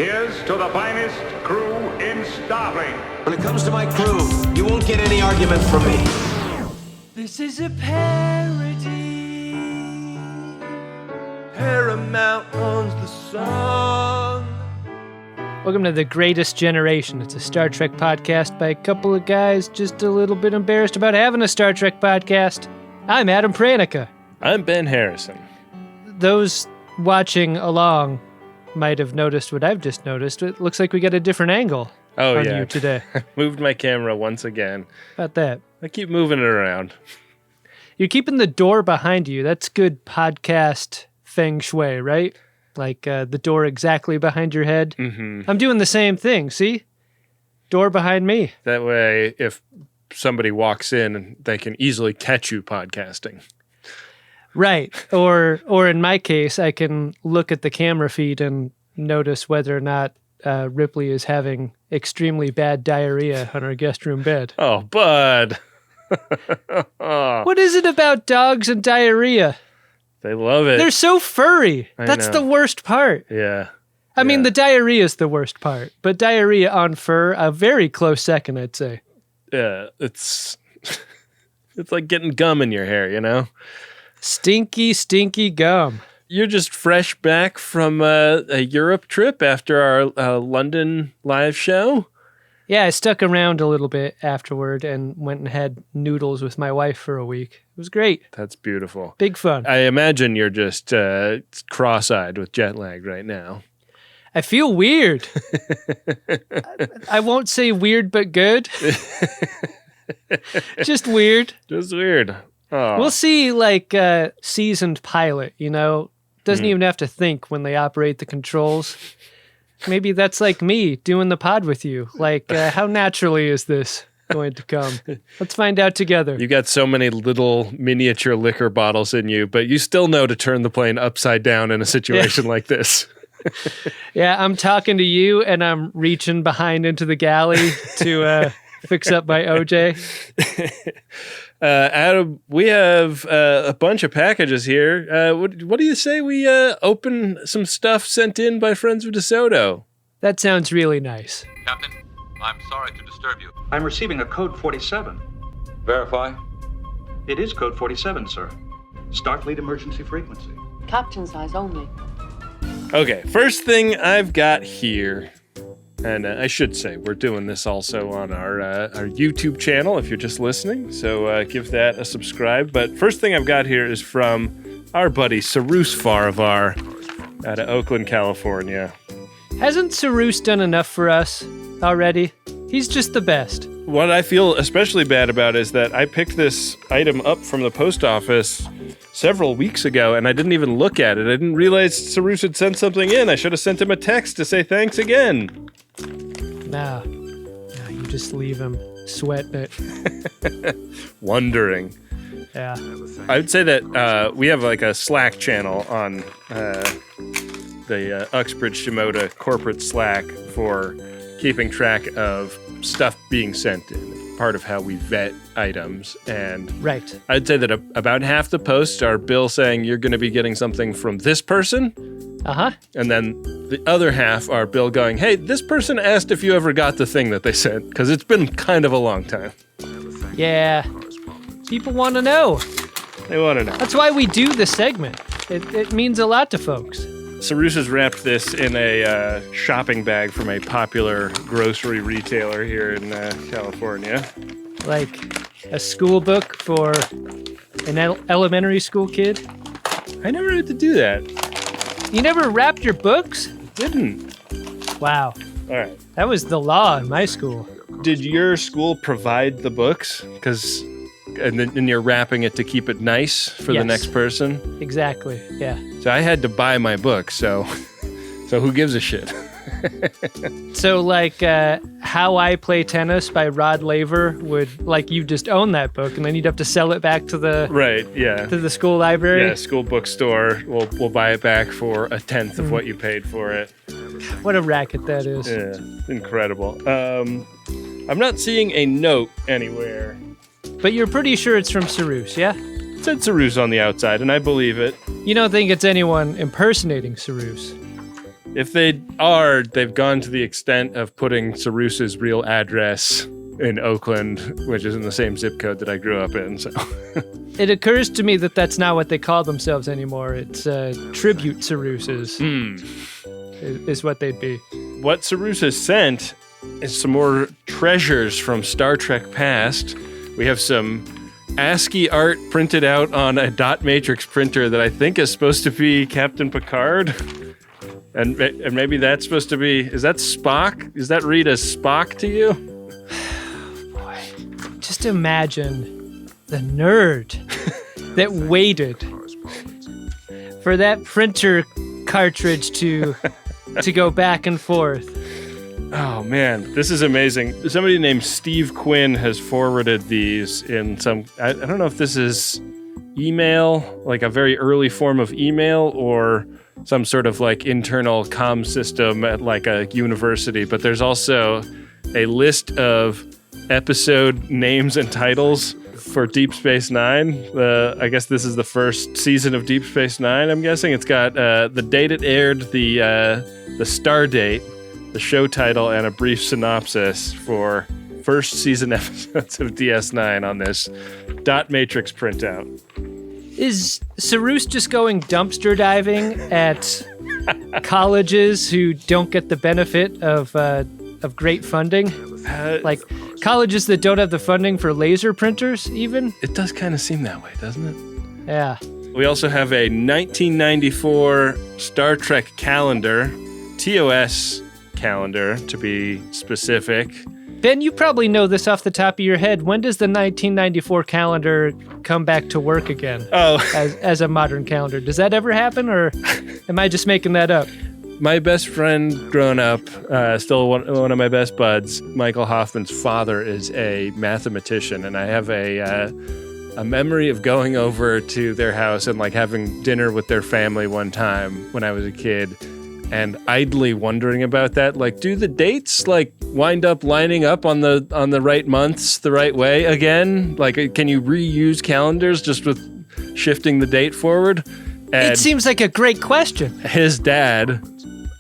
Here's to the finest crew in Starfleet. When it comes to my crew, you won't get any argument from me. This is a parody. Paramount owns the song. Welcome to The Greatest Generation. It's a Star Trek podcast by a couple of guys just a little bit embarrassed about having a Star Trek podcast. I'm Adam Pranica. I'm Ben Harrison. Those watching along might have noticed what I've just noticed. It looks like we got a different angle on you today. Moved my camera once again. About that. I keep moving it around. You're keeping the door behind you. That's good podcast feng shui, right? Like the door exactly behind your head. Mm-hmm. I'm doing the same thing, see? Door behind me. That way, if somebody walks in, they can easily catch you podcasting. Right. Or in my case, I can look at the camera feed and notice whether or not Ripley is having extremely bad diarrhea on her guest room bed. Oh, bud. What is it about dogs and diarrhea? They love it. They're so furry. I That's know. the worst part. Yeah. I mean, the diarrhea is the worst part, but diarrhea on fur, a very close second, I'd say. Yeah, it's like getting gum in your hair, you know? Stinky, stinky gum. You're just fresh back from a Europe trip after our London live show? Yeah, I stuck around a little bit afterward and went and had noodles with my wife for a week. It was great. That's beautiful. Big fun. I imagine you're just cross-eyed with jet lag right now. I feel weird. I won't say weird but good. Just weird. Just weird. Oh. We'll see, like, seasoned pilot, you know? Doesn't even have to think when they operate the controls. Maybe that's like me doing the pod with you. Like, how naturally is this going to come? Let's find out together. You got so many little miniature liquor bottles in you, but you still know to turn the plane upside down in a situation like this. Yeah, I'm talking to you, and I'm reaching behind into the galley to fix up my OJ. Adam, we have a bunch of packages here. What do you say we open some stuff sent in by friends of DeSoto? That sounds really nice. Captain, I'm sorry to disturb you. I'm receiving a code 47. Verify. It is code 47, sir. Starfleet emergency frequency. Captain's eyes only. Okay, first thing I've got here, and I should say we're doing this also on our YouTube channel if you're just listening, so give that a subscribe. But first thing I've got here is from our buddy Sarus Farivar out of Oakland, California. Hasn't Sarus done enough for us already? He's just the best. What I feel especially bad about is that I picked this item up from the post office several weeks ago, and I didn't even look at it. I didn't realize Sarus had sent something in. I should have sent him a text to say thanks again. No, you just leave him sweating it. Wondering. Yeah. I would say that we have like a Slack channel on the Uxbridge Shimoda corporate Slack for keeping track of stuff being sent in, part of how we vet items. And right. I'd say that about half the posts are Bill saying you're going to be getting something from this person. Uh-huh. And then the other half are Bill going, hey, this person asked if you ever got the thing that they sent, because it's been kind of a long time. Yeah. People want to know. They want to know. That's why we do the segment. It means a lot to folks. Sarus has wrapped this in a shopping bag from a popular grocery retailer here in California. Like a school book for an elementary school kid? I never had to do that. You never wrapped your books? Didn't. Wow. All right. That was the law in my school. Did your school provide the books? And then you're wrapping it to keep it nice for the next person? Exactly, yeah. So I had to buy my book, so who gives a shit? So like How I Play Tennis by Rod Laver would, like, you just own that book and then you'd have to sell it back to the right, yeah, to the school library. Yeah, school bookstore will buy it back for 1/10 of what you paid for it. What a racket that is. Yeah, incredible. I'm not seeing a note anywhere. But you're pretty sure it's from Sarus, yeah? It said Sarus on the outside, and I believe it. You don't think it's anyone impersonating Sarus? If they are, they've gone to the extent of putting Sarusa's real address in Oakland, which is in the same zip code that I grew up in. So It occurs to me that that's not what they call themselves anymore. It's tribute Sarusas is what they'd be. what Sarusa sent is some more treasures from Star Trek past. We have some ASCII art printed out on a dot matrix printer that I think is supposed to be Captain Picard. And maybe that's supposed to be... Is that Spock? Is that read as Spock to you? Boy, just imagine the nerd that waited for that printer cartridge to go back and forth. Oh, man. This is amazing. Somebody named Steve Quinn has forwarded these in some... I don't know if this is email, like a very early form of email, or... some sort of like internal comm system at like a university, but there's also a list of episode names and titles for Deep Space Nine. I guess this is the first season of Deep Space Nine, I'm guessing. It's got the date it aired, the star date, the show title, and a brief synopsis for first season episodes of DS9 on this dot matrix printout. Is Sarus just going dumpster diving at colleges who don't get the benefit of great funding? Like colleges that don't have the funding for laser printers, even? It does kind of seem that way, doesn't it? Yeah. We also have a 1994 Star Trek calendar, TOS calendar to be specific. Ben, you probably know this off the top of your head. When does the 1994 calendar come back to work again? Oh. As a modern calendar? Does that ever happen, or am I just making that up? My best friend growing up, still one of my best buds, Michael Hoffman's father is a mathematician, and I have a memory of going over to their house and like having dinner with their family one time when I was a kid. And idly wondering about that, like, do the dates like wind up lining up on the right months the right way again? Like, can you reuse calendars just with shifting the date forward? And it seems like a great question. His dad,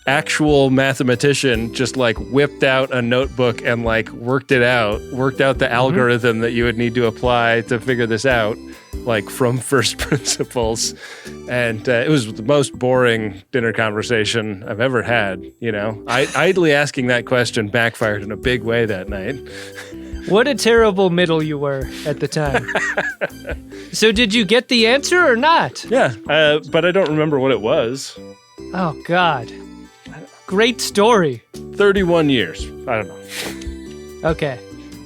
actual mathematician, just like whipped out a notebook and like worked out the algorithm that you would need to apply to figure this out, like from first principles. And it was the most boring dinner conversation I've ever had, you know. Idly asking that question backfired in a big way that night. What a terrible middle you were at the time. So did you get the answer or not? Yeah, but I don't remember what it was. Oh, God. Great story. 31 years. I don't know. Okay.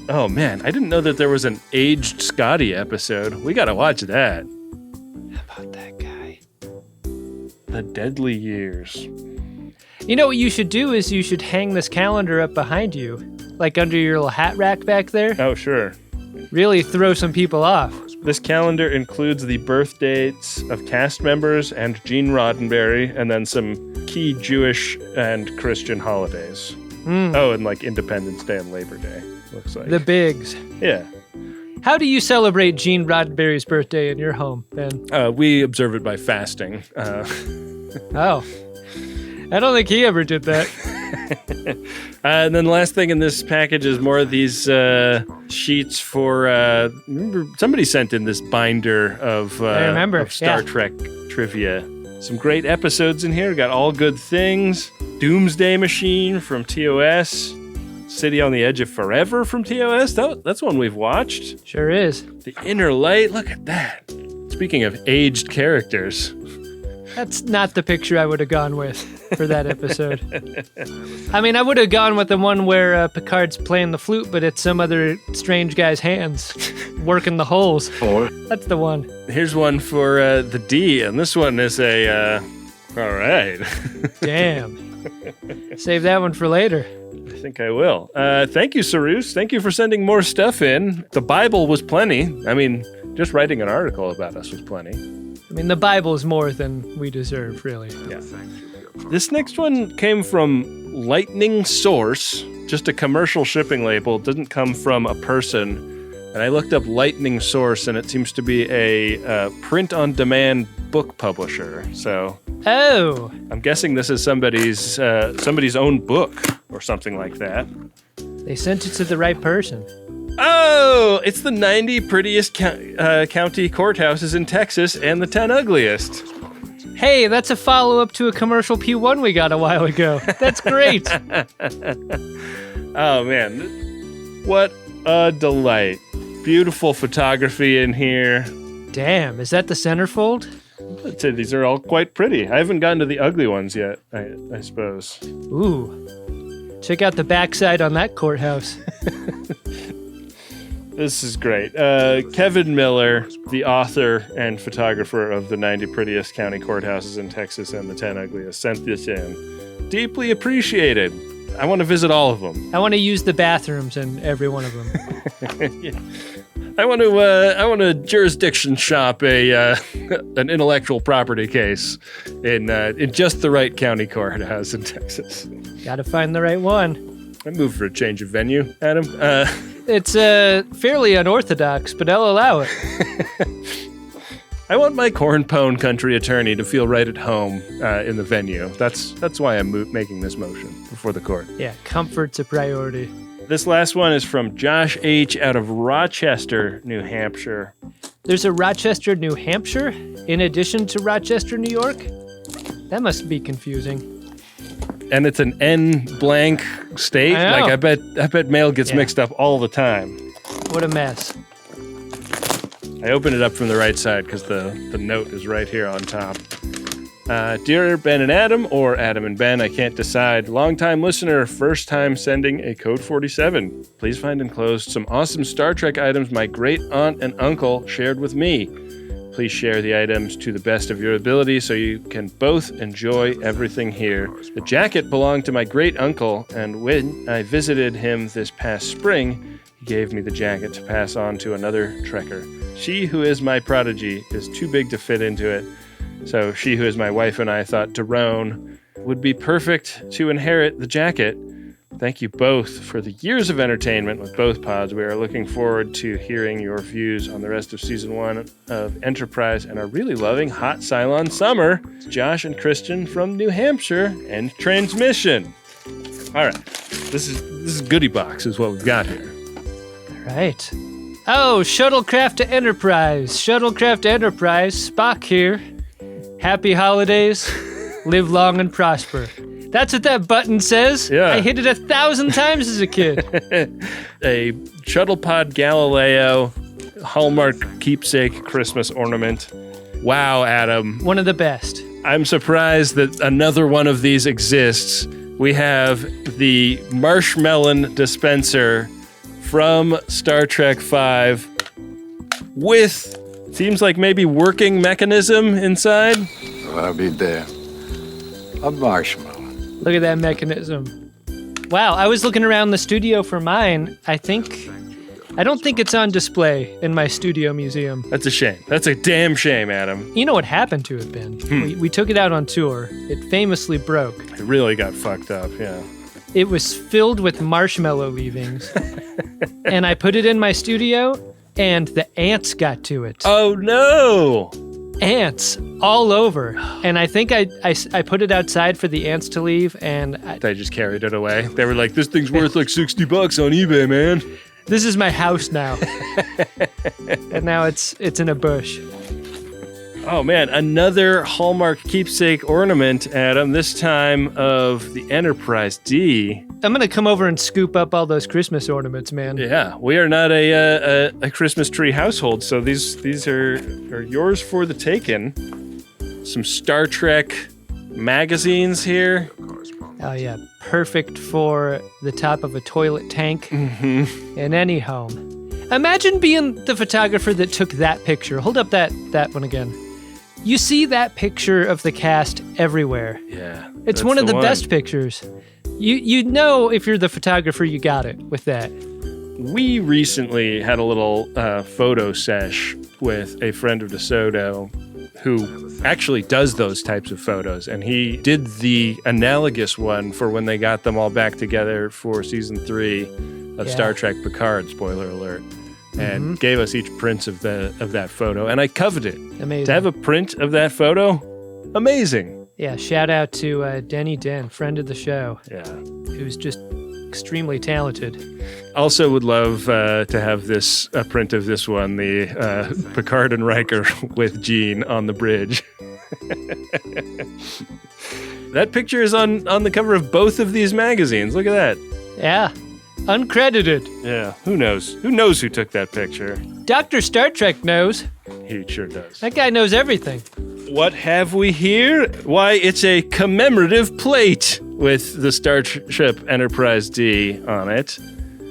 Oh, man. I didn't know that there was an aged Scotty episode. We got to watch that. How about that guy? The Deadly Years. You know what you should do is you should hang this calendar up behind you, like under your little hat rack back there. Oh, sure. Really throw some people off. This calendar includes the birth dates of cast members and Gene Roddenberry, and then some key Jewish and Christian holidays. Oh, and like Independence Day and Labor Day, looks like. The bigs. Yeah. How do you celebrate Gene Roddenberry's birthday in your home, Ben? We observe it by fasting. Oh. I don't think he ever did that. And then the last thing in this package is more of these sheets for... remember, somebody sent in this binder of, of Star Trek trivia. Some great episodes in here. Got All Good Things, Doomsday Machine from TOS, City on the Edge of Forever from TOS. That's one we've watched. Sure is. The Inner Light. Look at that. Speaking of aged characters. That's not the picture I would have gone with for that episode. I mean, I would have gone with the one where Picard's playing the flute, but it's some other strange guy's hands working the holes. That's the one. Here's one for the D, and this one is a... all right. Damn. Save that one for later. I think I will. Thank you, Sarus. Thank you for sending more stuff in. The Bible was plenty. I mean, just writing an article about us was plenty. I mean, the Bible is more than we deserve, really. Yeah. This next one came from Lightning Source, just a commercial shipping label. It doesn't come from a person. And I looked up Lightning Source, and it seems to be a print-on-demand book publisher. So Oh, I'm guessing this is somebody's own book or something like that. they sent it to the right person. Oh, it's the 90 prettiest county courthouses in Texas and the 10 ugliest. Hey, that's a follow-up to a commercial P1 we got a while ago. That's great. Oh, man. What a delight. Beautiful photography in here. Damn, is that the centerfold? I'd say these are all quite pretty. I haven't gotten to the ugly ones yet, I suppose. Ooh. Check out the backside on that courthouse. This is great. Kevin Miller, the author and photographer of the 90 prettiest county courthouses in Texas and the 10 ugliest, sent this in. Deeply appreciated. I want to visit all of them. I want to use the bathrooms in every one of them. Yeah. I want to jurisdiction shop an intellectual property case in just the right county courthouse in Texas. Gotta find the right one. I moved for a change of venue, Adam. It's fairly unorthodox, but I'll allow it. I want my corn pone country attorney to feel right at home in the venue. That's why I'm making this motion before the court. Yeah, comfort's a priority. This last one is from Josh H. out of Rochester, New Hampshire. There's a Rochester, New Hampshire, in addition to Rochester, New York? That must be confusing. And it's an N blank state. I know. Like I bet mail gets mixed up all the time. What a mess. I opened it up from the right side because the note is right here on top. Dear Ben and Adam, or Adam and Ben, I can't decide. Long-time listener, first time sending a code 47. Please find enclosed some awesome Star Trek items my great aunt and uncle shared with me. Please share the items to the best of your ability so you can both enjoy everything here. The jacket belonged to my great uncle, and when I visited him this past spring, he gave me the jacket to pass on to another Trekker. She who is my prodigy is too big to fit into it, so she who is my wife and I thought Daron would be perfect to inherit the jacket. Thank you both for the years of entertainment with both pods. We are looking forward to hearing your views on the rest of Season 1 of Enterprise and are really loving Hot Cylon Summer. Josh and Christian from New Hampshire and transmission. All right, this is goodie box is what we've got here. All right. Oh, Shuttlecraft to Enterprise. Shuttlecraft to Enterprise. Spock here. Happy holidays. Live long and prosper. That's what that button says. Yeah. I hit it 1,000 times as a kid. A Shuttlepod Galileo Hallmark keepsake Christmas ornament. Wow, Adam. One of the best. I'm surprised that another one of these exists. We have the marshmallow dispenser from Star Trek V with, seems like maybe working mechanism inside. I'll be there. A marshmallow. Look at that mechanism. Wow, I was looking around the studio for mine. I don't think it's on display in my studio museum. That's a shame. That's a damn shame, Adam. You know what happened to it, Ben? We took it out on tour. It famously broke. It really got fucked up, yeah. It was filled with marshmallow leavings. And I put it in my studio, and the ants got to it. Oh, no! Ants all over. And I think I put it outside for the ants to leave, and They just carried it away. They were like, this thing's worth like $60 on eBay, man. this is my house now. And now it's in a bush. Oh, man, another Hallmark keepsake ornament, Adam, this time of the Enterprise D. I'm going to come over and scoop up all those Christmas ornaments, man. Yeah, we are not a Christmas tree household, so these are yours for the taking. Some Star Trek magazines here. Oh, yeah. Perfect for the top of a toilet tank in any home. Imagine being the photographer that took that picture. Hold up that one again. You see that picture of the cast everywhere. Yeah. It's one of the best pictures. You know if you're the photographer, you got it with that. We recently had a little photo sesh with a friend of DeSoto who actually does those types of photos. And he did the analogous one for when they got them all back together for season 3 of Star Trek Picard, spoiler alert. And gave us each prints of that photo, and I coveted it. Amazing. To have a print of that photo, amazing. Yeah, shout out to Denny Den, friend of the show, Yeah. who's just extremely talented. Also would love to have a print of this one, the Picard and Riker with Gene on the bridge. That picture is on the cover of both of these magazines. Look at that. Yeah, uncredited. Yeah, who knows? Who knows who took that picture? Dr. Star Trek knows. He sure does. That guy knows everything. What have we here? Why, it's a commemorative plate with the Starship Enterprise D on it.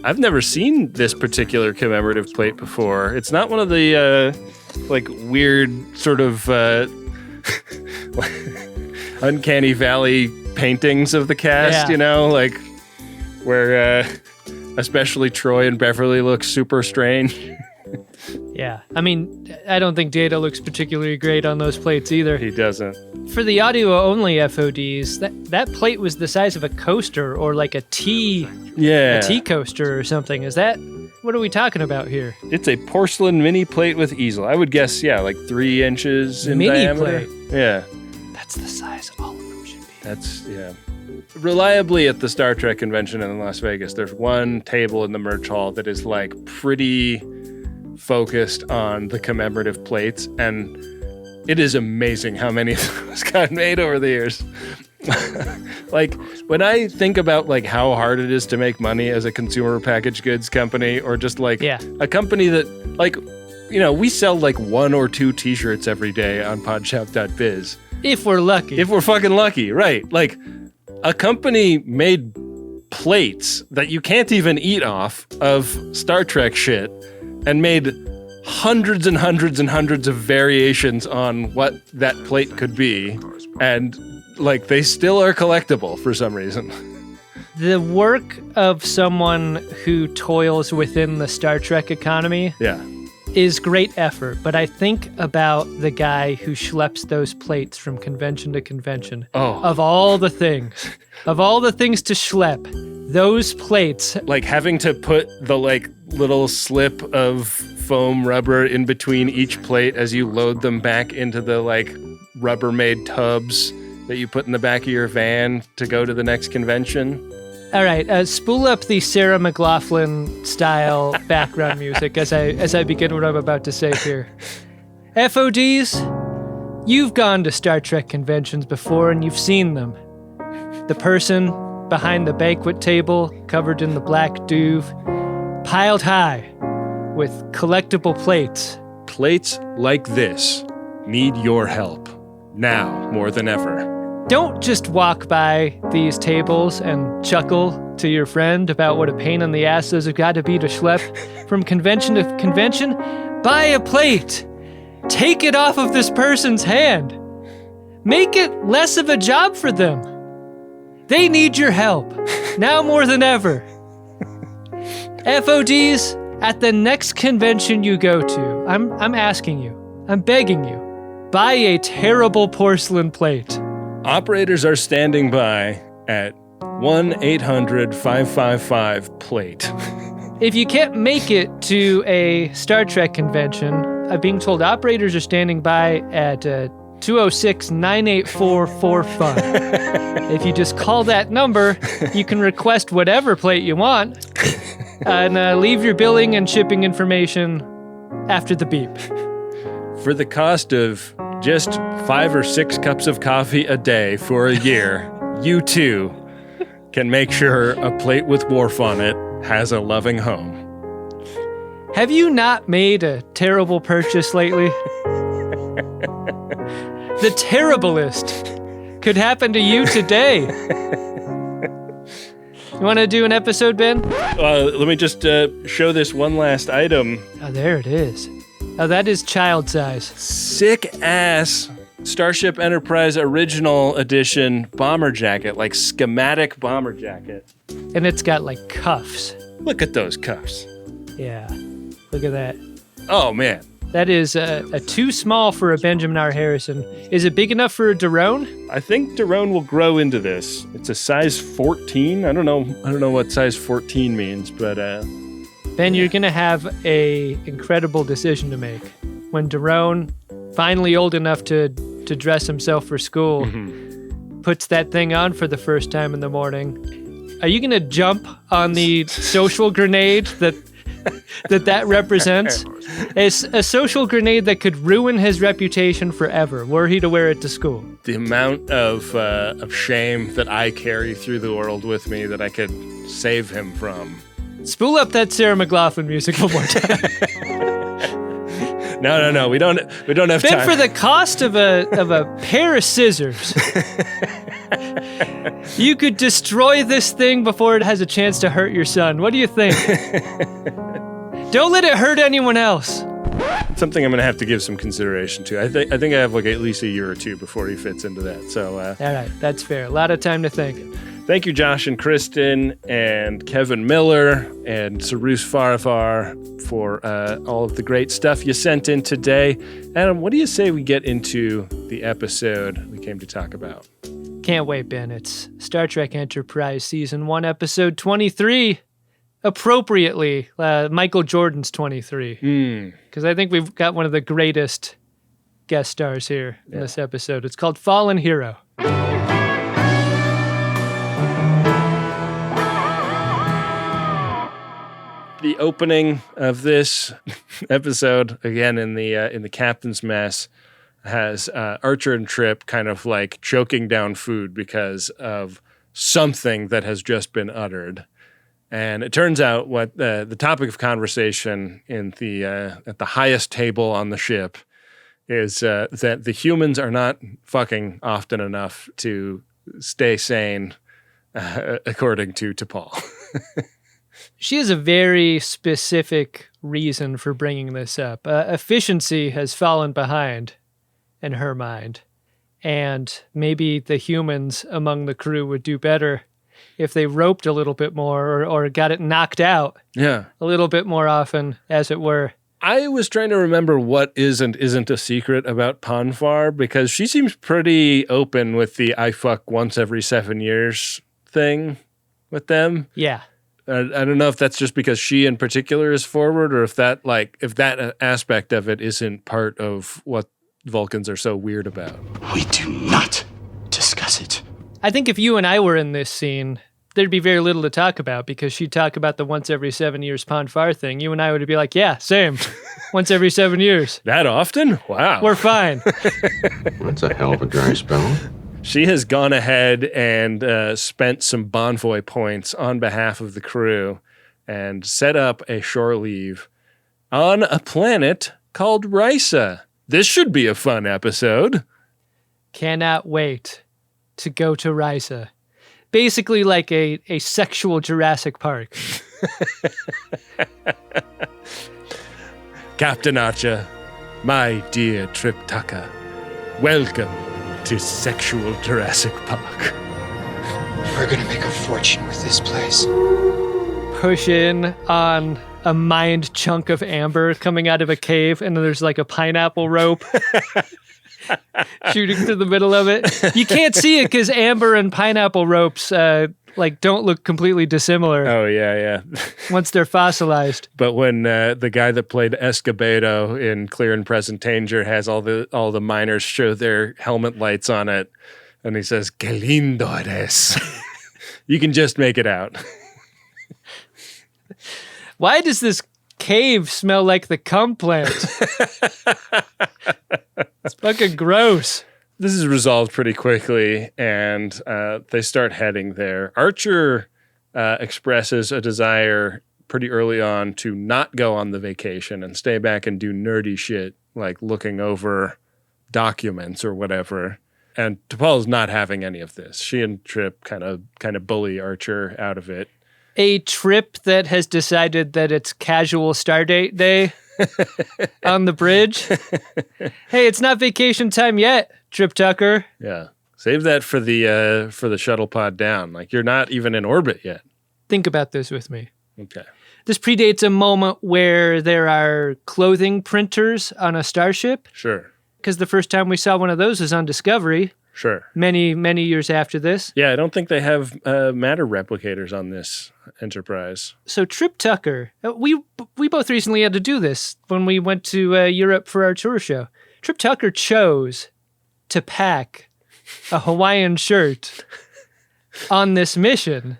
I've never seen this particular commemorative plate before. It's not one of the, weird sort of Uncanny Valley paintings of the cast, Yeah. Where especially Troy and Beverly look super strange. Yeah, I mean, I don't think Data looks particularly great on those plates either. He doesn't. For the audio-only FODs, that plate was the size of a coaster or like a tea coaster or something. What are we talking about here? It's a porcelain mini plate with easel. I would guess, 3 inches in diameter. Mini plate? Yeah. That's the size all of them should be. That's, reliably at the Star Trek convention in Las Vegas, there's one table in the merch hall that is pretty focused on the commemorative plates, and it is amazing how many of those got made over the years. When I think about how hard it is to make money as a consumer packaged goods company, or just a company that we sell 1 or 2 t-shirts every day on podshop.biz. If we're lucky. If we're fucking lucky, right. A company made plates that you can't even eat off of Star Trek shit and made hundreds and hundreds and hundreds of variations on what that plate could be. And they still are collectible for some reason. The work of someone who toils within the Star Trek economy is great effort, but I think about the guy who schleps those plates from convention to convention. Oh. Of all the things to schlep, those plates. Having to put the little slip of foam rubber in between each plate as you load them back into the Rubbermaid tubs that you put in the back of your van to go to the next convention. All right, spool up the Sarah McLachlan style background music as I begin what I'm about to say here. FODs, you've gone to Star Trek conventions before and you've seen them. The person behind the banquet table, covered in the black duve, piled high with collectible plates. Plates like this need your help now more than ever. Don't just walk by these tables and chuckle to your friend about what a pain in the ass those have got to be to schlep from convention to convention. Buy a plate. Take it off of this person's hand. Make it less of a job for them. They need your help, now more than ever. FODs, at the next convention you go to, I'm asking you, I'm begging you, buy a terrible porcelain plate. Operators are standing by at 1-800-555-PLATE. If you can't make it to a Star Trek convention, I'm being told operators are standing by at 206-984-4FUN. If you just call that number, you can request whatever plate you want and leave your billing and shipping information after the beep. For the cost of just 5 or 6 cups of coffee a day for a year, you too can make sure a plate with Worf on it has a loving home. Have you not made a terrible purchase lately? The terriblest could happen to you today. You want to do an episode, Ben? Let me just show this one last item. Oh, there it is. Oh, that is child size. Sick ass Starship Enterprise Original Edition bomber jacket, schematic bomber jacket. And it's got cuffs. Look at those cuffs. Yeah, look at that. Oh, man. That is a too small for a Benjamin R. Harrison. Is it big enough for a Daron? I think Daron will grow into this. It's a size 14. I don't know what size 14 means, but Ben, you're gonna have a incredible decision to make. When Daron, finally old enough to dress himself for school, puts that thing on for the first time in the morning, are you going to jump on the social grenade that represents? It's a social grenade that could ruin his reputation forever were he to wear it to school. The amount of shame that I carry through the world with me that I could save him from. Spool up that Sarah McLachlan music one more time. No. We don't have Bid time. for the cost of a pair of scissors. You could destroy this thing before it has a chance to hurt your son. What do you think? Don't let it hurt anyone else. Something I'm going to have to give some consideration to. I think I have like at least a year or two before he fits into that. So all right, that's fair. A lot of time to think. Thank you, Josh and Kristen and Kevin Miller and Sarus Farfar for all of the great stuff you sent in today. Adam, what do you say we get into the episode we came to talk about? Can't wait, Ben. It's Star Trek Enterprise Season 1, Episode 23. Appropriately, Michael Jordan's 23. Because I think we've got one of the greatest guest stars here in this episode. It's called Fallen Hero. The opening of this episode, again in the captain's mess, has Archer and Trip kind of like choking down food because of something that has just been uttered. And it turns out what the topic of conversation in at the highest table on the ship is that the humans are not fucking often enough to stay sane, according to T'Pol. She has a very specific reason for bringing this up. Efficiency has fallen behind in her mind, and maybe the humans among the crew would do better if they roped a little bit more or got it knocked out a little bit more often, as it were. I was trying to remember what isn't a secret about Ponfar, because she seems pretty open with the I fuck once every 7 years thing with them. Yeah. I don't know if that's just because she in particular is forward, or if that aspect of it isn't part of what Vulcans are so weird about. We do not discuss it. I think if you and I were in this scene, there'd be very little to talk about, because she'd talk about the once every 7 years Ponfar thing. You and I would be like, yeah, same. Once every 7 years. That often? Wow. We're fine. That's a hell of a dry spell. She has gone ahead and spent some Bonvoy points on behalf of the crew and set up a shore leave on a planet called Risa. This should be a fun episode. Cannot wait to go to Risa. Basically like a sexual Jurassic Park. Captain Archer, my dear Trip Tucker, welcome to sexual Jurassic Park. We're gonna make a fortune with this place. Push in on a mined chunk of amber coming out of a cave, and then there's like a pineapple rope shooting through the middle of it. You can't see it because amber and pineapple ropes don't look completely dissimilar. Oh, yeah. Once they're fossilized. But when the guy that played Escobedo in Clear and Present Danger has all the miners show their helmet lights on it, and he says, "Que lindo eres," you can just make it out. Why does this cave smell like the cum plant? It's fucking gross. This is resolved pretty quickly, and they start heading there. Archer expresses a desire pretty early on to not go on the vacation and stay back and do nerdy shit, like looking over documents or whatever. And T'Pol's not having any of this. She and Trip kind of bully Archer out of it. A Trip that has decided that it's casual Stardate day on the bridge. Hey, it's not vacation time yet, Trip Tucker. Yeah. Save that for the shuttle pod down. Like, you're not even in orbit yet. Think about this with me. Okay. This predates a moment where there are clothing printers on a starship. Sure. Because the first time we saw one of those was on Discovery. Sure. Many, many years after this. Yeah, I don't think they have matter replicators on this Enterprise. So Trip Tucker, we both recently had to do this when we went to Europe for our tour show. Trip Tucker chose to pack a Hawaiian shirt on this mission,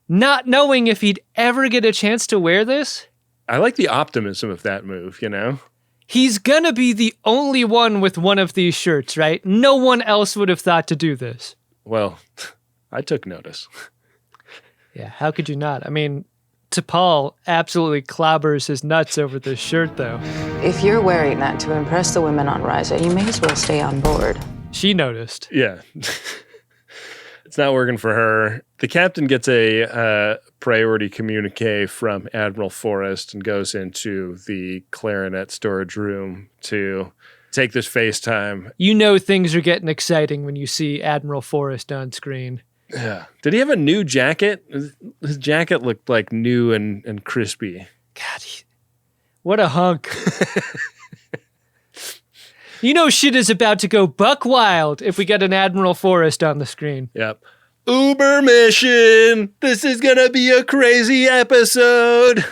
not knowing if he'd ever get a chance to wear this. I like the optimism of that move, you know? He's gonna be the only one with one of these shirts, right? No one else would have thought to do this. Well, I took notice. Yeah, how could you not? I mean, T'Pol absolutely clobbers his nuts over this shirt, though. If you're wearing that to impress the women on Risa, you may as well stay on board. She noticed. Yeah. It's not working for her. The captain gets a priority communique from Admiral Forrest and goes into the clarinet storage room to take this FaceTime. You know things are getting exciting when you see Admiral Forrest on screen. Yeah. Did he have a new jacket? His jacket looked like new and crispy. God, what a hunk. You know shit is about to go buck wild if we get an Admiral Forrest on the screen. Yep. Uber mission! This is gonna be a crazy episode!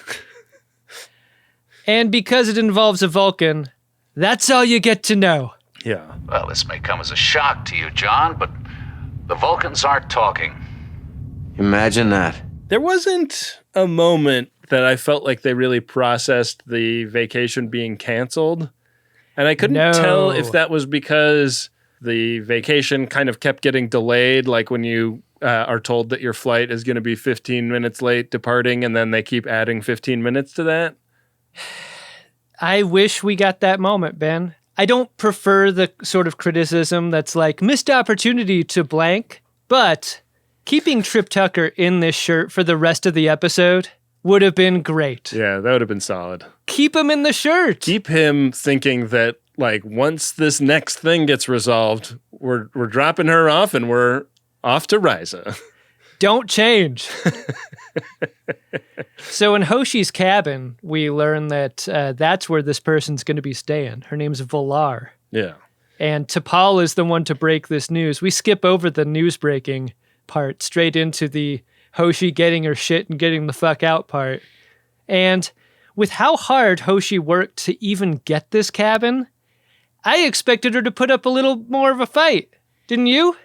And because it involves a Vulcan, that's all you get to know. Yeah. Well, this may come as a shock to you, John, but the Vulcans aren't talking. Imagine that. There wasn't a moment that I felt like they really processed the vacation being canceled. And I couldn't tell if that was because the vacation kind of kept getting delayed, like when you are told that your flight is going to be 15 minutes late departing, and then they keep adding 15 minutes to that. I wish we got that moment, Ben. I don't prefer the sort of criticism that's like, missed opportunity to blank, but keeping Trip Tucker in this shirt for the rest of the episode would have been great. Yeah, that would have been solid. Keep him in the shirt. Keep him thinking that, like, once this next thing gets resolved, we're dropping her off and we're off to Risa. Don't change. So in Hoshi's cabin, we learn that that's where this person's going to be staying. Her name's Volar. Yeah. And T'Pol is the one to break this news. We skip over the news breaking part straight into the Hoshi getting her shit and getting the fuck out part. And with how hard Hoshi worked to even get this cabin, I expected her to put up a little more of a fight. Didn't you?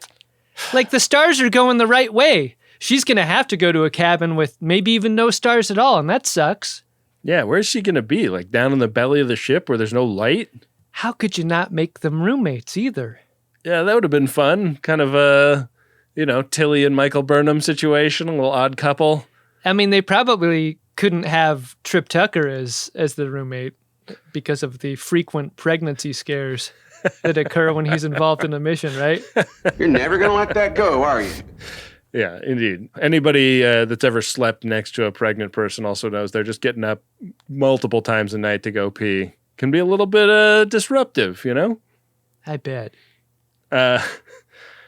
Like, the stars are going the right way. She's going to have to go to a cabin with maybe even no stars at all, and that sucks. Yeah, where's she going to be? Like, down in the belly of the ship where there's no light? How could you not make them roommates either? Yeah, that would have been fun. Kind of a, Tilly and Michael Burnham situation, a little odd couple. I mean, they probably couldn't have Trip Tucker as the roommate because of the frequent pregnancy scares that occur when he's involved in a mission, right? You're never going to let that go, are you? Yeah, indeed. Anybody that's ever slept next to a pregnant person also knows they're just getting up multiple times a night to go pee. Can be a little bit disruptive, you know? I bet.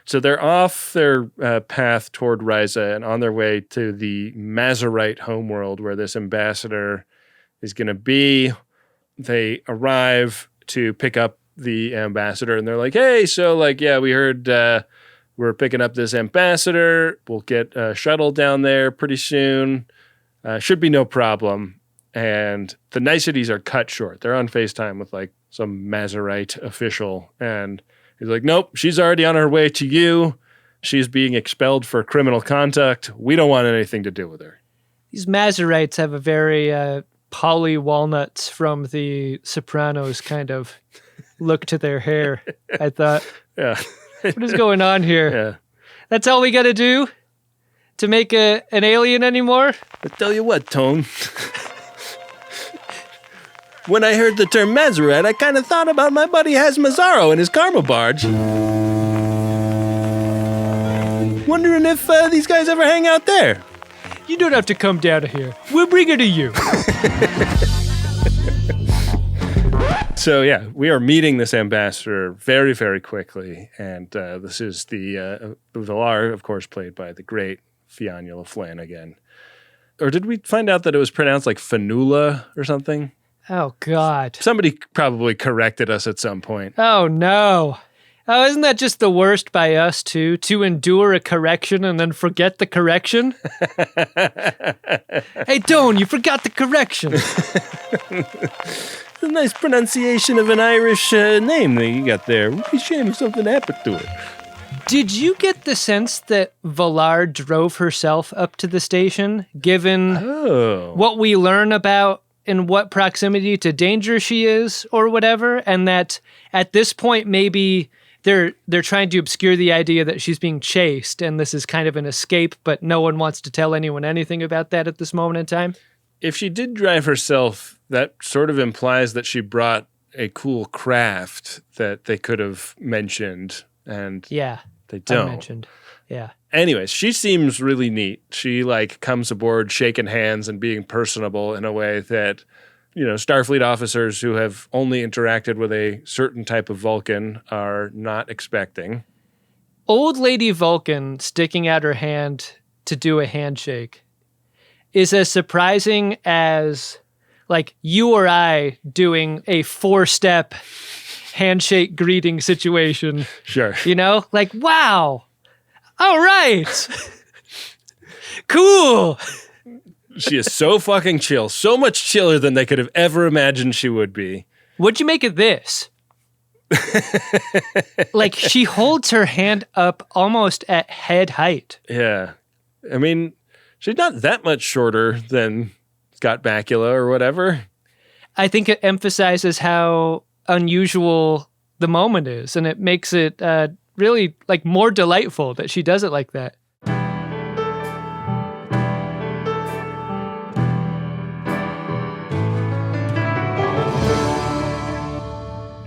So they're off their path toward Risa and on their way to the Mazarite homeworld where this ambassador is going to be. They arrive to pick up the ambassador and they're like, hey, so we heard we're picking up this ambassador. We'll get a shuttle down there pretty soon. Should be no problem. And the niceties are cut short. They're on FaceTime with some Mazarite official and he's like, nope, she's already on her way to you. She's being expelled for criminal conduct. We don't want anything to do with her. These Mazarites have a very Polly Walnuts from the Sopranos kind of look to their hair, I thought. Yeah. What is going on here? Yeah. That's all we got to do to make an alien anymore? I tell you what, Tone. When I heard the term Mazarite, I kind of thought about my buddy Hazmazzaro and his karma barge. Wondering if these guys ever hang out there. You don't have to come down here. We'll bring her to you. So, yeah, we are meeting this ambassador very, very quickly. And this is the Volar, of course, played by the great Fionnuala Flanagan. Or did we find out that it was pronounced like Fanula or something? Oh, God. Somebody probably corrected us at some point. Oh, no. Oh, isn't that just the worst by us, too? To endure a correction and then forget the correction? Hey, Don, you forgot the correction. It's a nice pronunciation of an Irish name that you got there. Would be a shame if something happened to it. Did you get the sense that Valar drove herself up to the station, given what we learn about in what proximity to danger she is or whatever, and that at this point maybe they're trying to obscure the idea that she's being chased and this is kind of an escape, but no one wants to tell anyone anything about that at this moment in time? If she did drive herself, that sort of implies that she brought a cool craft that they could have mentioned, and they don't. Mentioned. Yeah. Anyways, she seems really neat. She like comes aboard shaking hands and being personable in a way that, you know, Starfleet officers who have only interacted with a certain type of Vulcan are not expecting. Old Lady Vulcan sticking out her hand to do a handshake is as surprising as like you or I doing a 4-step handshake greeting situation. Sure. You know, like, wow. All right. Cool. She is so fucking chill. So much chiller than they could have ever imagined she would be. What'd you make of this? Like, she holds her hand up almost at head height. Yeah. I mean, she's not that much shorter than Scott Bakula or whatever. I think it emphasizes how unusual the moment is, and it makes it really like more delightful that she does it like that.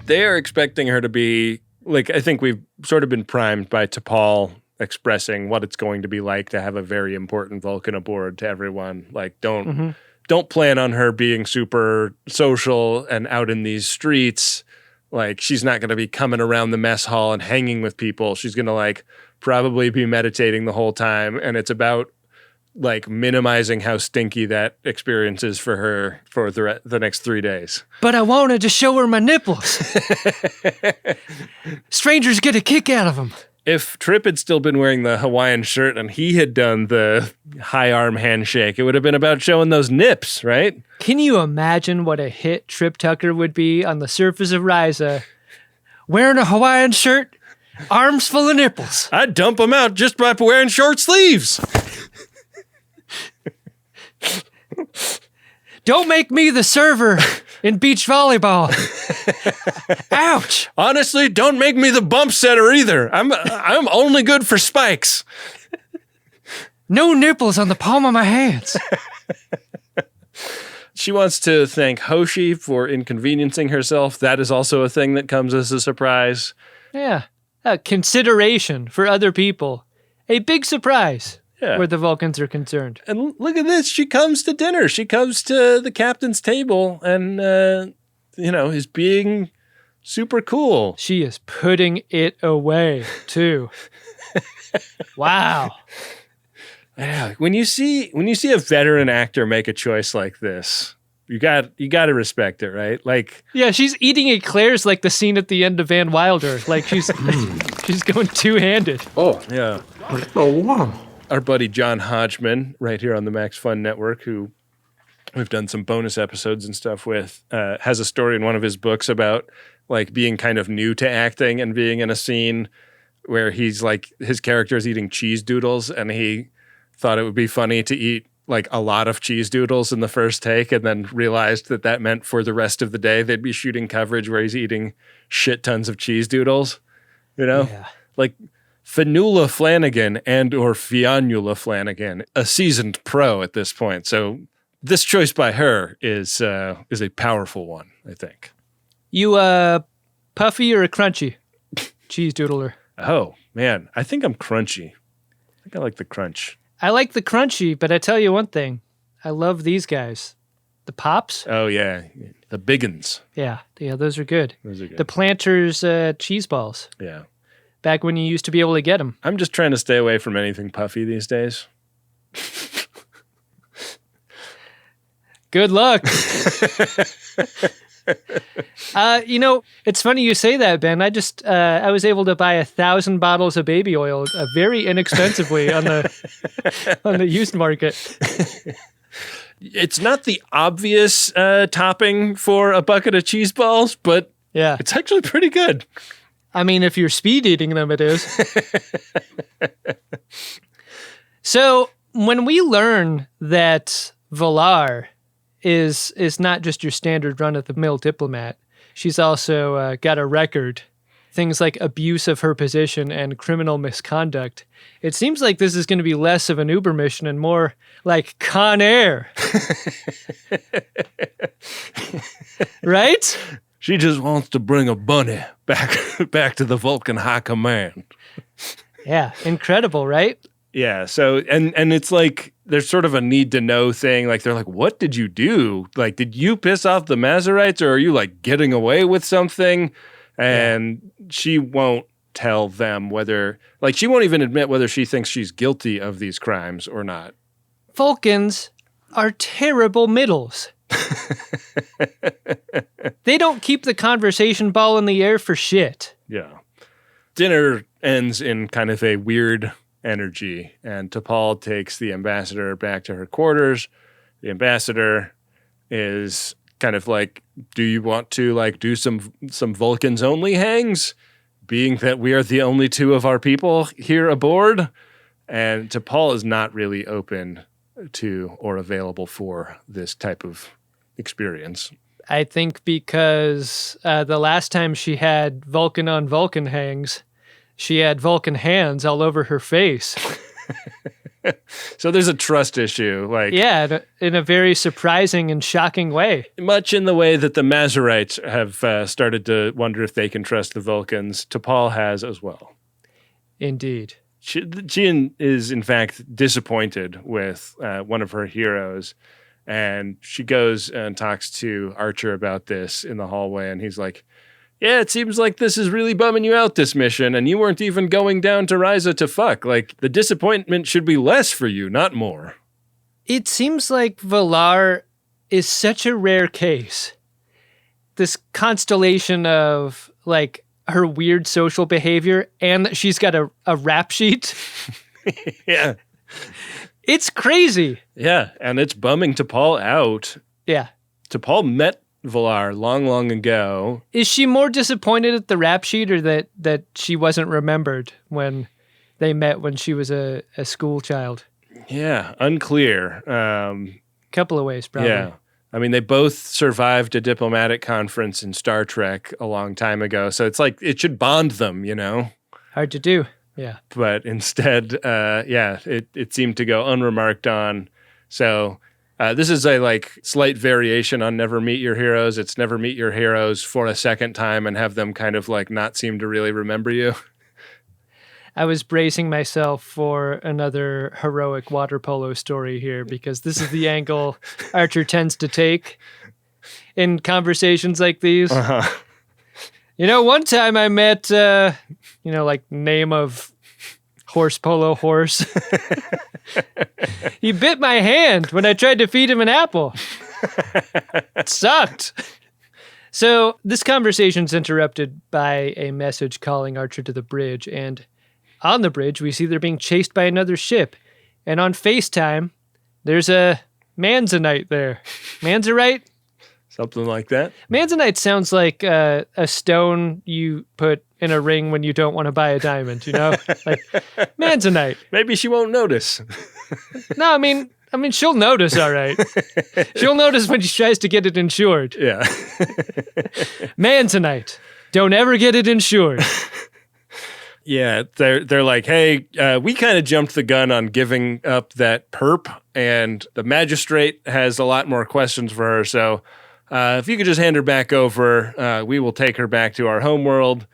They are expecting her to be, like, I think we've sort of been primed by T'Pol expressing what it's going to be like to have a very important Vulcan aboard to everyone. Like, don't plan on her being super social and out in these streets. Like, she's not going to be coming around the mess hall and hanging with people. She's going to, like, probably be meditating the whole time. And it's about, like, minimizing how stinky that experience is for her for the next 3 days. But I wanted to show her my nipples. Strangers get a kick out of them. If Trip had still been wearing the Hawaiian shirt and he had done the high arm handshake, it would have been about showing those nips, right? Can you imagine what a hit Trip Tucker would be on the surface of Risa, wearing a Hawaiian shirt, arms full of nipples? I'd dump them out just by wearing short sleeves. Don't make me the server in beach volleyball. Ouch. Honestly, don't make me the bump setter either. I'm only good for spikes. No nipples on the palm of my hands. She wants to thank Hoshi for inconveniencing herself. That is also a thing that comes as a surprise. Yeah. Consideration for other people. A big surprise. Yeah. Where the Vulcans are concerned. And look at this. She comes to dinner. She comes to the captain's table and, is being super cool. She is putting it away, too. Wow. Yeah. When you see a veteran actor make a choice like this, you got to respect it, right? Like, yeah, she's eating eclairs like the scene at the end of Van Wilder. Like she's going two-handed. Oh, yeah. Oh, wow. Our buddy John Hodgman, right here on the Max Fun Network, who we've done some bonus episodes and stuff with, has a story in one of his books about like being kind of new to acting and being in a scene where he's like, his character is eating cheese doodles and he thought it would be funny to eat like a lot of cheese doodles in the first take and then realized that meant for the rest of the day they'd be shooting coverage where he's eating shit tons of cheese doodles, you know? Yeah. Like Fanula Flanagan and or Fionnuala Flanagan, a seasoned pro at this point. So this choice by her is a powerful one, I think. You puffy or a crunchy cheese doodler? Oh, man. I think I'm crunchy. I think I like the crunch. I like the crunchy, but I tell you one thing. I love these guys. The Pops? Oh, yeah. The biggins. Yeah, those are good. Those are good. The Planters cheese balls. Yeah. Back when you used to be able to get them. I'm just trying to stay away from anything puffy these days. Good luck. It's funny you say that, Ben. I was able to buy 1,000 bottles of baby oil very inexpensively on the used market. It's not the obvious topping for a bucket of cheese balls, but yeah, it's actually pretty good. I mean, if you're speed eating them, it is. So when we learn that Valar is not just your standard run-of-the-mill diplomat, she's also got a record, things like abuse of her position and criminal misconduct. It seems like this is going to be less of an Uber mission and more like Con Air. Right? She just wants to bring a bunny back to the Vulcan High Command. Yeah, incredible, right? Yeah, so, and it's like, there's sort of a need to know thing. Like, they're like, what did you do? Like, did you piss off the Mazarites, or are you, like, getting away with something? And she won't tell them whether, like, she won't even admit whether she thinks she's guilty of these crimes or not. Vulcans are terrible middles. They don't keep the conversation ball in the air for shit. Yeah. Dinner ends in kind of a weird energy, and T'Pol takes the ambassador back to her quarters. The ambassador is kind of like, do you want to like do some Vulcans only hangs, being that we are the only two of our people here aboard? And T'Pol is not really open to or available for this type of experience. I think because the last time she had Vulcan on Vulcan hangs, she had Vulcan hands all over her face. So there's a trust issue. Like, yeah, in a very surprising and shocking way. Much in the way that the Mazarites have started to wonder if they can trust the Vulcans, T'Pol has as well. Indeed. She is, in fact, disappointed with one of her heroes. And she goes and talks to Archer about this in the hallway. And he's like, yeah, it seems like this is really bumming you out, this mission. And you weren't even going down to Risa to fuck. Like, the disappointment should be less for you, not more. It seems like Valar is such a rare case. This constellation of, like, her weird social behavior, and that she's got a rap sheet. Yeah. It's crazy. Yeah, and it's bumming T'Pol out. Yeah. T'Pol met Valar long ago. Is she more disappointed at the rap sheet, or that she wasn't remembered when they met when she was a school child? Yeah, unclear. Couple of ways, probably. Yeah. I mean, they both survived a diplomatic conference in Star Trek a long time ago, so it's like it should bond them, you know? Hard to do, yeah. But instead, it seemed to go unremarked on. So this is a like slight variation on Never Meet Your Heroes. It's never meet your heroes for a second time and have them kind of like not seem to really remember you. I was bracing myself for another heroic water polo story here, because this is the angle Archer tends to take in conversations like these. Uh-huh. You know, one time I met, like name of horse polo horse. He bit my hand when I tried to feed him an apple. It sucked. So this conversation's interrupted by a message calling Archer to the bridge, and on the bridge, we see they're being chased by another ship. And on FaceTime, there's a Manzanite there. Manzarite? Something like that. Manzanite sounds like a stone you put in a ring when you don't want to buy a diamond, you know? Like, Manzanite. Maybe she won't notice. No, I mean, she'll notice, all right. She'll notice when she tries to get it insured. Yeah. Manzanite. Don't ever get it insured. Yeah, they're like, hey, we kind of jumped the gun on giving up that perp, and the magistrate has a lot more questions for her. So if you could just hand her back over, we will take her back to our homeworld.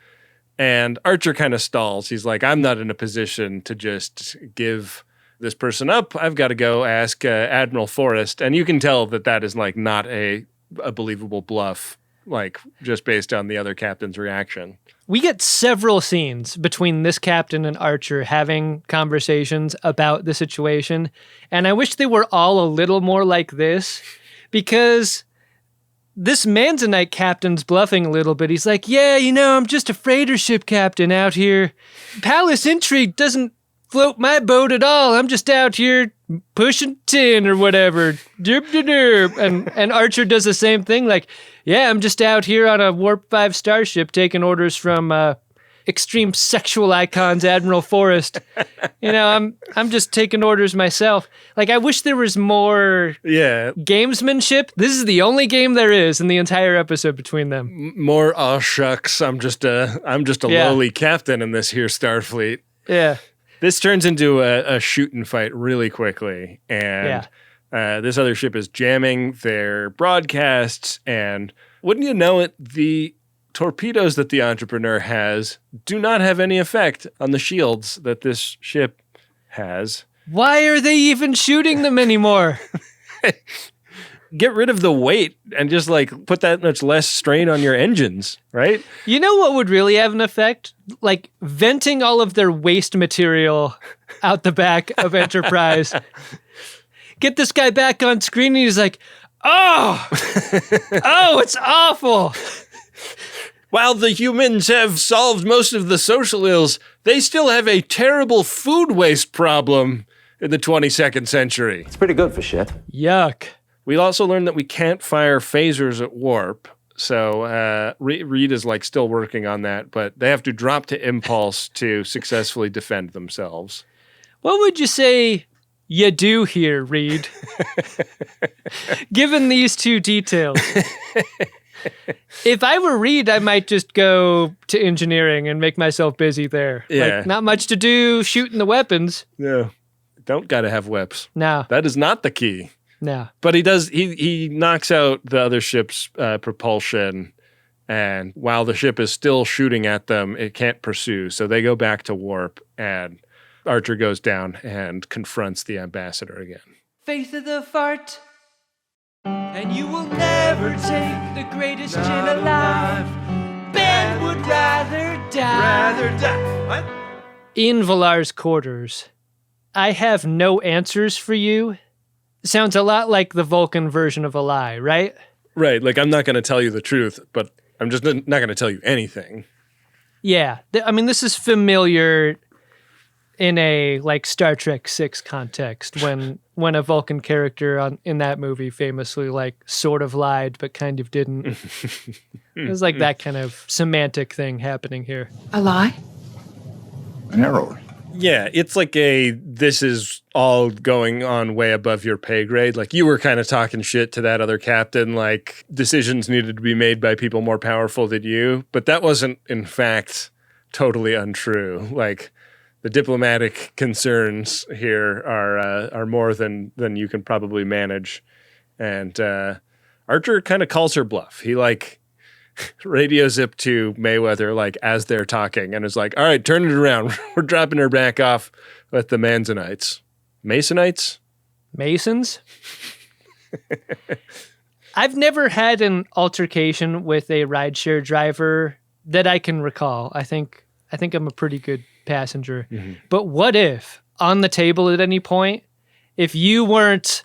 And Archer kind of stalls. He's like, I'm not in a position to just give this person up. I've got to go ask Admiral Forrest. And you can tell that is like not a believable bluff, like just based on the other captain's reaction. We get several scenes between this captain and Archer having conversations about the situation, and I wish they were all a little more like this, because this Manzanite captain's bluffing a little bit. He's like, yeah, I'm just a freighter ship captain out here. Palace intrigue doesn't float my boat at all. I'm just out here pushing tin or whatever. Derp, derp, derp. And Archer does the same thing. Like, yeah, I'm just out here on a Warp 5 starship taking orders from extreme sexual icons, Admiral Forrest. You know, I'm just taking orders myself. Like, I wish there was more gamesmanship. This is the only game there is in the entire episode between them. More aw shucks. I'm just a lowly captain in this here Starfleet. Yeah. This turns into a shooting fight really quickly, and this other ship is jamming their broadcasts, and wouldn't you know it, the torpedoes that the entrepreneur has do not have any effect on the shields that this ship has. Why are they even shooting them anymore? Get rid of the weight and just like put that much less strain on your engines, right? You know what would really have an effect? Like venting all of their waste material out the back of Enterprise. Get this guy back on screen and he's like, oh, it's awful. While the humans have solved most of the social ills, they still have a terrible food waste problem in the 22nd century. It's pretty good for shit. Yuck. We also learned that we can't fire phasers at warp. So Reed is like still working on that, but they have to drop to impulse to successfully defend themselves. What would you say you do here, Reed? Given these two details. If I were Reed, I might just go to engineering and make myself busy there. Yeah. Like, not much to do shooting the weapons. Yeah. Don't gotta have whips. No. That is not the key. No. But he knocks out the other ship's propulsion, and while the ship is still shooting at them, it can't pursue. So they go back to warp, and Archer goes down and confronts the ambassador again. Faith of the fart, and you will never take the greatest gin alive. Ben would rather die. What? In Valar's quarters, I have no answers for you. Sounds a lot like the Vulcan version of a lie, right? Right, like I'm not going to tell you the truth, but I'm just not going to tell you anything. Yeah, I mean, this is familiar in a like Star Trek 6 context when a Vulcan character in that movie famously like sort of lied but kind of didn't. It was like that kind of semantic thing happening here. A lie? An error. Yeah, it's like this is all going on way above your pay grade. Like you were kind of talking shit to that other captain, like decisions needed to be made by people more powerful than you. But that wasn't, in fact, totally untrue. Like the diplomatic concerns here are more than you can probably manage. And Archer kind of calls her bluff. He like radio zip to Mayweather like as they're talking and is like, all right, turn it around. We're dropping her back off with the Manzonites. Masonites? Masons? I've never had an altercation with a rideshare driver that I can recall. I think I'm a pretty good passenger. Mm-hmm. But what if on the table at any point, if you weren't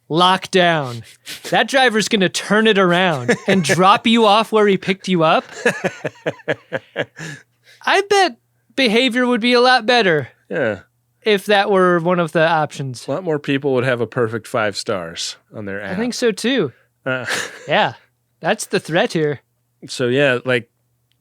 locked down, that driver's going to turn it around and drop you off where he picked you up? I bet behavior would be a lot better. Yeah. If that were one of the options. A lot more people would have a perfect 5 stars on their app. I think so too. Yeah. That's the threat here. So yeah, like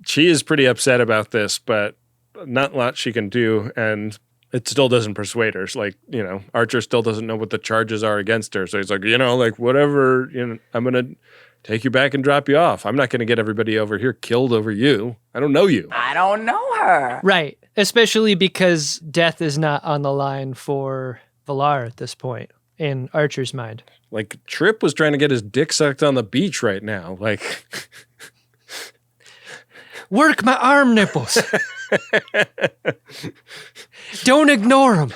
she is pretty upset about this, but not a lot she can do, and it still doesn't persuade her. It's like, you know, Archer still doesn't know what the charges are against her. So he's like, you know, like whatever, you know, I'm going to take you back and drop you off. I'm not going to get everybody over here killed over you. I don't know you. I don't know her. Right. Especially because death is not on the line for Valar at this point in Archer's mind. Like Trip was trying to get his dick sucked on the beach right now. Like work my arm nipples. Don't ignore them.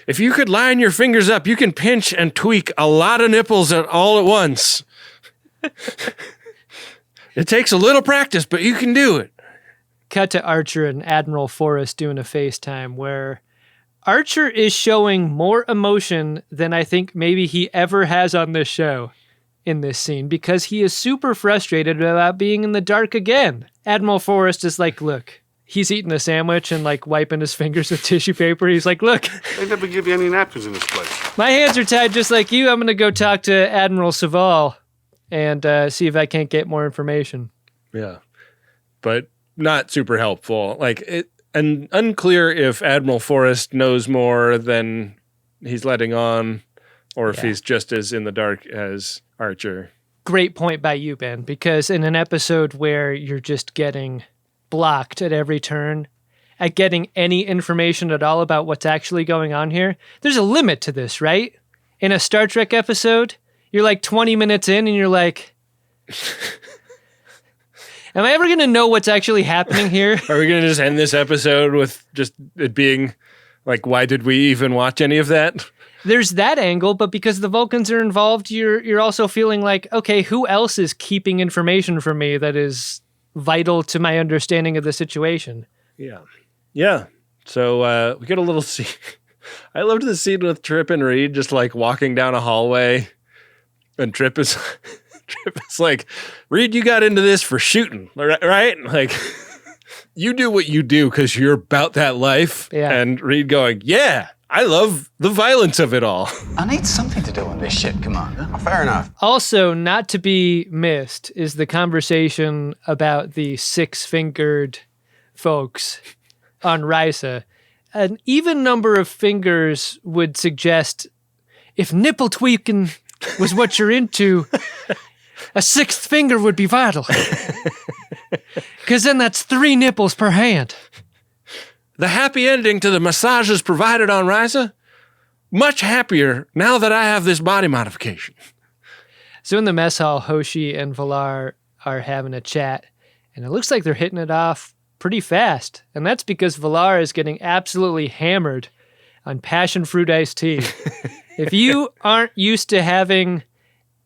If you could line your fingers up, you can pinch and tweak a lot of nipples all at once. It takes a little practice, but you can do it. Cut to Archer and Admiral Forrest doing a FaceTime where Archer is showing more emotion than I think maybe he ever has on this show in this scene because he is super frustrated about being in the dark again. Admiral Forrest is like, look, he's eating a sandwich and like wiping his fingers with tissue paper. He's like, look. They never give you any napkins in this place. My hands are tied just like you. I'm going to go talk to Admiral Saval and see if I can't get more information. Yeah. But not super helpful. And unclear if Admiral Forrest knows more than he's letting on, or if he's just as in the dark as Archer. Great point by you, Ben, because in an episode where you're just getting blocked at every turn, at getting any information at all about what's actually going on here, there's a limit to this, right? In a Star Trek episode, you're like 20 minutes in and you're like, am I ever going to know what's actually happening here? Are we going to just end this episode with just it being like, why did we even watch any of that? There's that angle, but because the Vulcans are involved, you're also feeling like, okay, who else is keeping information from me that is vital to my understanding of the situation? Yeah. So we get a little scene. I loved the scene with Trip and Reed just like walking down a hallway, and Trip is like, Reed, you got into this for shooting, right? Like, you do what you do because you're about that life. Yeah. And Reed going, yeah, I love the violence of it all. I need something to do on this ship, Commander. Fair enough. Also, not to be missed is the conversation about the six-fingered folks on Risa. An even number of fingers would suggest if nipple tweaking was what you're into, a sixth finger would be vital. Because then that's 3 nipples per hand. The happy ending to the massages provided on Risa, much happier now that I have this body modification. So in the mess hall, Hoshi and Valar are having a chat, and it looks like they're hitting it off pretty fast. And that's because Valar is getting absolutely hammered on passion fruit iced tea. If you aren't used to having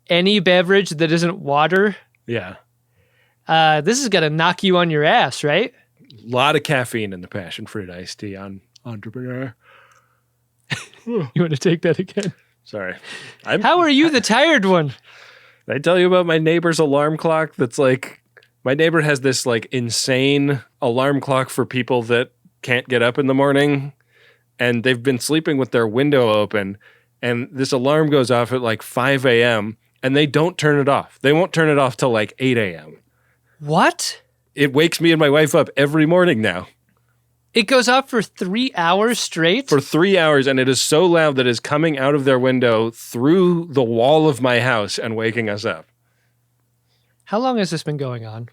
any beverage that isn't water, this is going to knock you on your ass, right? A lot of caffeine in the passion fruit iced tea on Entrepreneur. You want to take that again? Sorry. How are you the tired one? Did I tell you about my neighbor's alarm clock that's like, my neighbor has this like insane alarm clock for people that can't get up in the morning, and they've been sleeping with their window open, and this alarm goes off at like 5 a.m. and they don't turn it off. They won't turn it off till like 8 a.m. What? It wakes me and my wife up every morning now. It goes off for 3 hours straight? For 3 hours, and it is so loud that it is coming out of their window through the wall of my house and waking us up. How long has this been going on?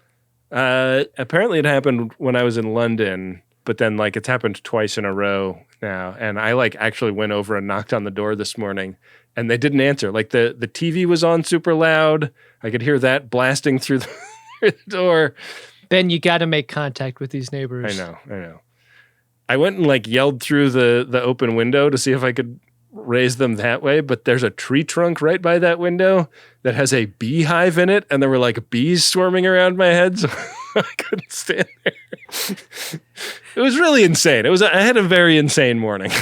Apparently it happened when I was in London, but then like it's happened twice in a row now. And I like actually went over and knocked on the door this morning and they didn't answer. Like the TV was on super loud. I could hear that blasting through the door. Ben, you got to make contact with these neighbors. I know. I went and like yelled through the open window to see if I could raise them that way, but there's a tree trunk right by that window that has a beehive in it, and there were like bees swarming around my head, so I couldn't stand there. It was really insane. I had a very insane morning.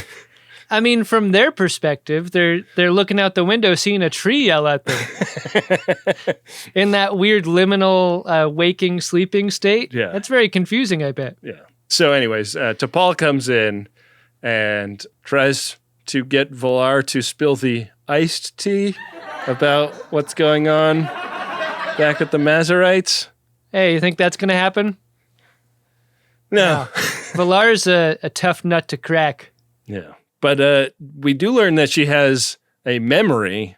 I mean, from their perspective, they're looking out the window, seeing a tree yell at them in that weird liminal waking, sleeping state. Yeah, that's very confusing, I bet. Yeah. So, anyways, T'Pol comes in and tries to get Valar to spill the iced tea about what's going on back at the Mazarites. Hey, you think that's going to happen? No. Valar's a tough nut to crack. Yeah. But we do learn that she has a memory,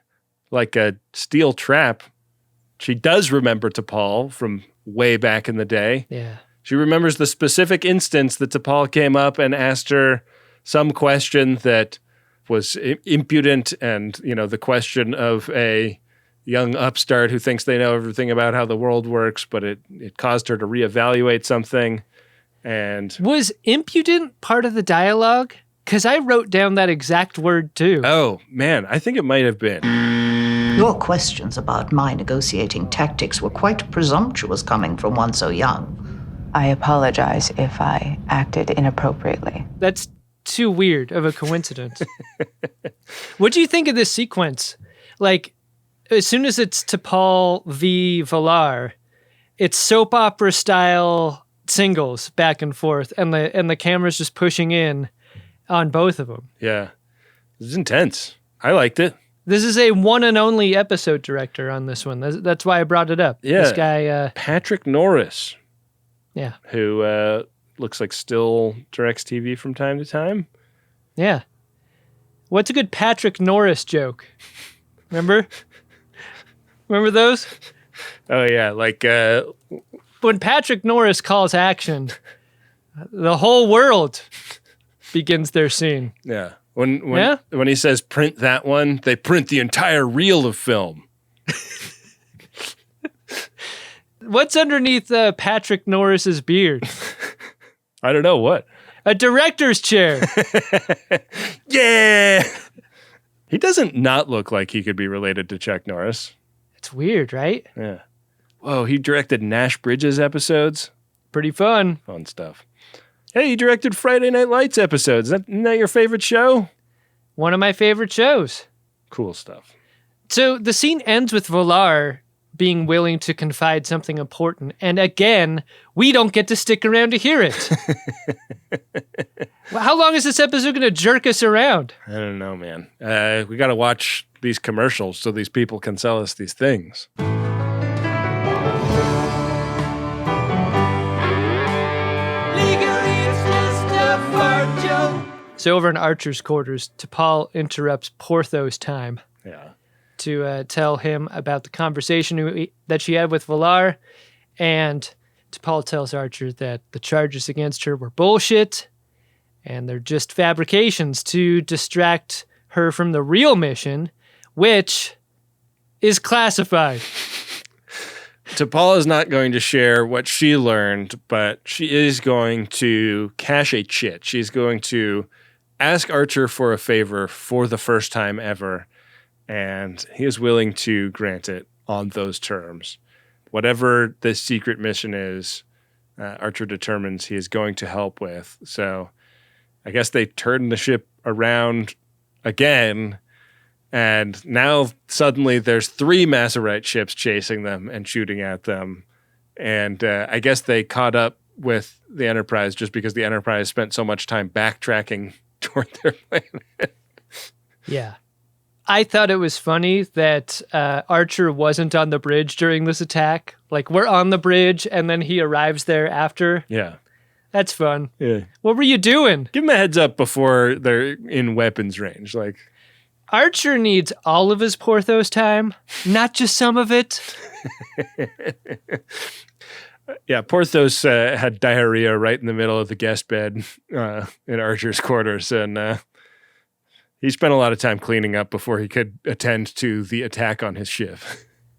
like a steel trap. She does remember T'Pol from way back in the day. Yeah. She remembers the specific instance that T'Pol came up and asked her some question that was impudent, and, you know, the question of a young upstart who thinks they know everything about how the world works, but it caused her to reevaluate something. And was impudent part of the dialogue? Because I wrote down that exact word too. Oh, man, I think it might have been. Your questions about my negotiating tactics were quite presumptuous coming from one so young. I apologize if I acted inappropriately. That's too weird of a coincidence. What do you think of this sequence? Like, as soon as it's T'Pol v. Valar, it's soap opera style singles back and forth, and the camera's just pushing in on both of them. Yeah. It was intense. I liked it. This is a one and only episode director on this one. That's why I brought it up. Yeah. This guy... Patrick Norris, Yeah. Who looks like still directs TV from time to time. Yeah. What's a good Patrick Norris joke? Remember? Remember those? Oh, yeah. Like, when Patrick Norris calls action, the whole world begins their scene. Yeah. When he says print that one, they print the entire reel of film. What's underneath Patrick Norris's beard? I don't know what. A director's chair. Yeah. He doesn't not look like he could be related to Chuck Norris. It's weird, right? Yeah. Whoa, he directed Nash Bridges episodes. Pretty fun. Fun stuff. Hey, he directed Friday Night Lights episodes. Isn't that your favorite show? One of my favorite shows. Cool stuff. So the scene ends with Valar being willing to confide something important. And again, we don't get to stick around to hear it. Well, how long is this episode going to jerk us around? I don't know, man. We got to watch these commercials so these people can sell us these things. So over in Archer's quarters, T'Pol interrupts Porthos' time. Yeah. To tell him about the conversation that she had with Valar. And T'Pol tells Archer that the charges against her were bullshit and they're just fabrications to distract her from the real mission, which is classified. T'Pol is not going to share what she learned, but she is going to cash a chit. She's going to ask Archer for a favor for the first time ever, and he is willing to grant it on those terms. Whatever this secret mission is, Archer determines he is going to help with. So I guess they turn the ship around again, and now suddenly there's 3 Masserite ships chasing them and shooting at them. And I guess they caught up with the Enterprise just because the Enterprise spent so much time backtracking toward their planet. Yeah. I thought it was funny that Archer wasn't on the bridge during this attack. Like, we're on the bridge, and then he arrives there after. Yeah. That's fun. Yeah. What were you doing? Give him a heads up before they're in weapons range. Like, Archer needs all of his Porthos time, not just some of it. Yeah, Porthos had diarrhea right in the middle of the guest bed in Archer's quarters, and he spent a lot of time cleaning up before he could attend to the attack on his ship.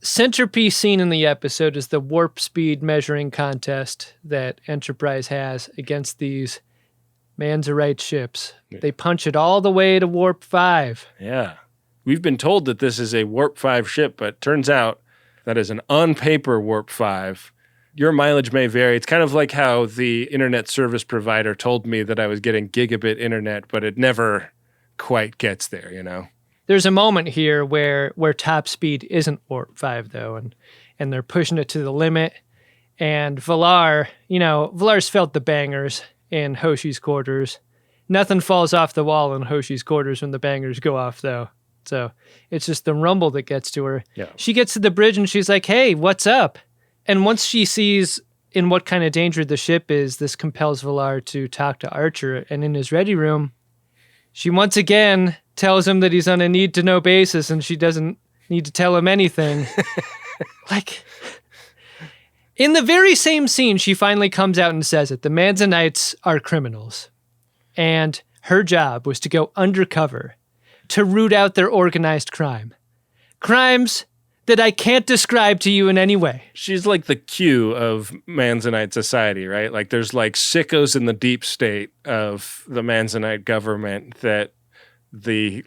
Centerpiece scene in the episode is the warp speed measuring contest that Enterprise has against these Manzarite ships. Yeah. They punch it all the way to warp 5. Yeah. We've been told that this is a warp 5 ship, but turns out that is an on-paper warp 5. Your mileage may vary. It's kind of like how the internet service provider told me that I was getting gigabit internet, but it never quite gets there, you know? There's a moment here where top speed isn't warp 5, though, and they're pushing it to the limit. And Valar's felt the bangers in Hoshi's quarters. Nothing falls off the wall in Hoshi's quarters when the bangers go off, though. So it's just the rumble that gets to her. Yeah. She gets to the bridge and she's like, hey, what's up? And once she sees in what kind of danger the ship is, this compels Valar to talk to Archer. And in his ready room, she once again tells him that he's on a need-to-know basis and she doesn't need to tell him anything. Like, in the very same scene, she finally comes out and says it. The Manzanites are criminals. And her job was to go undercover to root out their organized crime. Crimes that I can't describe to you in any way. She's like the Q of Manzanite society, right? Like there's like sickos in the deep state of the Manzanite government that the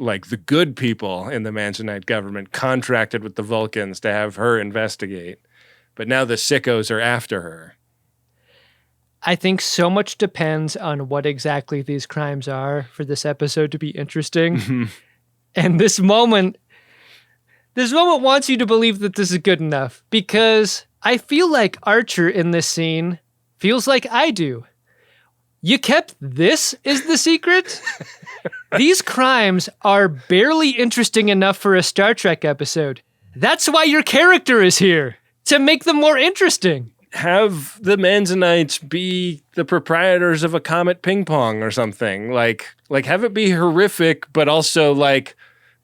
good people in the Manzanite government contracted with the Vulcans to have her investigate. But now the sickos are after her. I think so much depends on what exactly these crimes are for this episode to be interesting. Mm-hmm. And this moment wants you to believe that this is good enough, because I feel like Archer in this scene feels like I do. You kept this is the secret? These crimes are barely interesting enough for a Star Trek episode. That's why your character is here, to make them more interesting. have the Manzanites be the proprietors of a Comet ping pong or something. Like have it be horrific, but also like,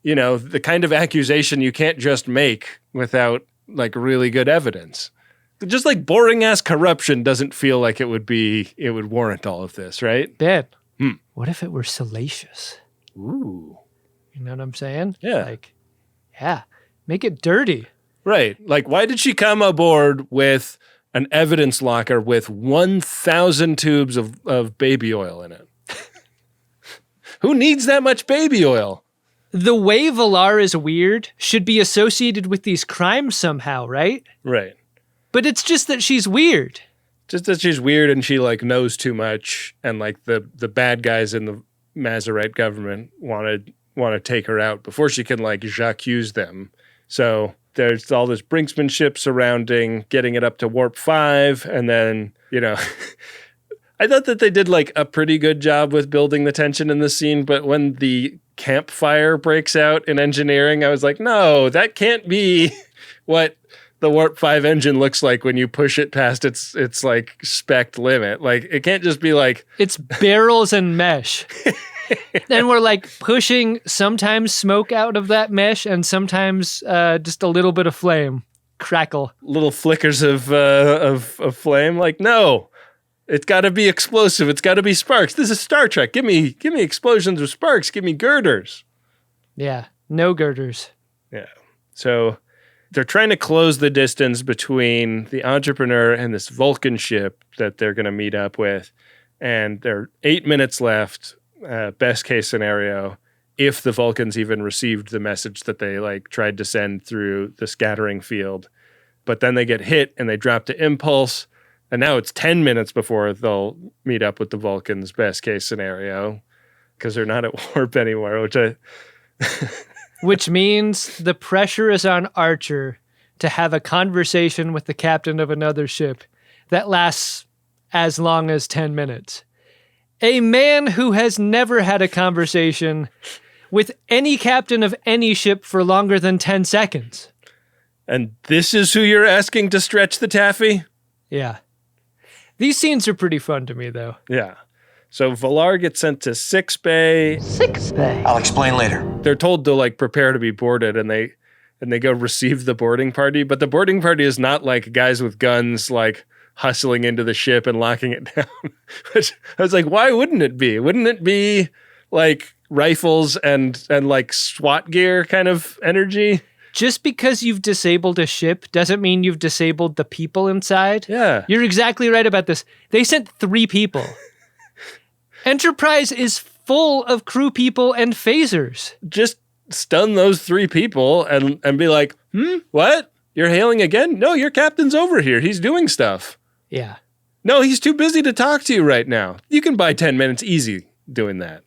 the kind of accusation you can't just make without like really good evidence. Just like boring ass corruption doesn't feel like it would warrant all of this, right? Ben, what if it were salacious? Ooh. You know what I'm saying? Yeah. Make it dirty. Right. Like, why did she come aboard with an evidence locker with 1,000 tubes of baby oil in it? Who needs that much baby oil? The way Valar is weird should be associated with these crimes somehow, right? Right. But it's just that she's weird. Just that she's weird and she like knows too much, and like the bad guys in the Mazarite government want to take her out before she can like j'accuse them. So there's all this brinksmanship surrounding getting it up to warp 5, and then, I thought that they did like a pretty good job with building the tension in the scene, but when the campfire breaks out in engineering, I was like, no, that can't be what the warp 5 engine looks like when you push it past its like spec limit. Like, it can't just be like it's barrels and mesh. And we're like pushing sometimes smoke out of that mesh and sometimes just a little bit of flame crackle, little flickers of flame. Like, no, it's got to be explosive. It's got to be sparks. This is Star Trek. Give me explosions of sparks. Give me girders. Yeah, no girders. Yeah. So they're trying to close the distance between the Entrepreneur and this Vulcan ship that they're going to meet up with. And there are 8 minutes left, best case scenario, if the Vulcans even received the message that they like tried to send through the scattering field. But then they get hit and they drop to impulse. And now it's 10 minutes before they'll meet up with the Vulcans, best case scenario, because they're not at warp anymore, which means the pressure is on Archer to have a conversation with the captain of another ship that lasts as long as 10 minutes. A man who has never had a conversation with any captain of any ship for longer than 10 seconds. And this is who you're asking to stretch the taffy? Yeah. These scenes are pretty fun to me, though. Yeah. So Valar gets sent to 6 Bay. 6 Bay? I'll explain later. They're told to like prepare to be boarded, and they go receive the boarding party. But the boarding party is not like guys with guns like hustling into the ship and locking it down. Which I was like, why wouldn't it be? Wouldn't it be like rifles and like SWAT gear kind of energy? Just because you've disabled a ship doesn't mean you've disabled the people inside. Yeah. You're exactly right about this. They sent 3 people. Enterprise is full of crew people and phasers. Just stun those 3 people and be like, what? You're hailing again? No, your captain's over here. He's doing stuff. Yeah. No, he's too busy to talk to you right now. You can buy 10 minutes easy doing that.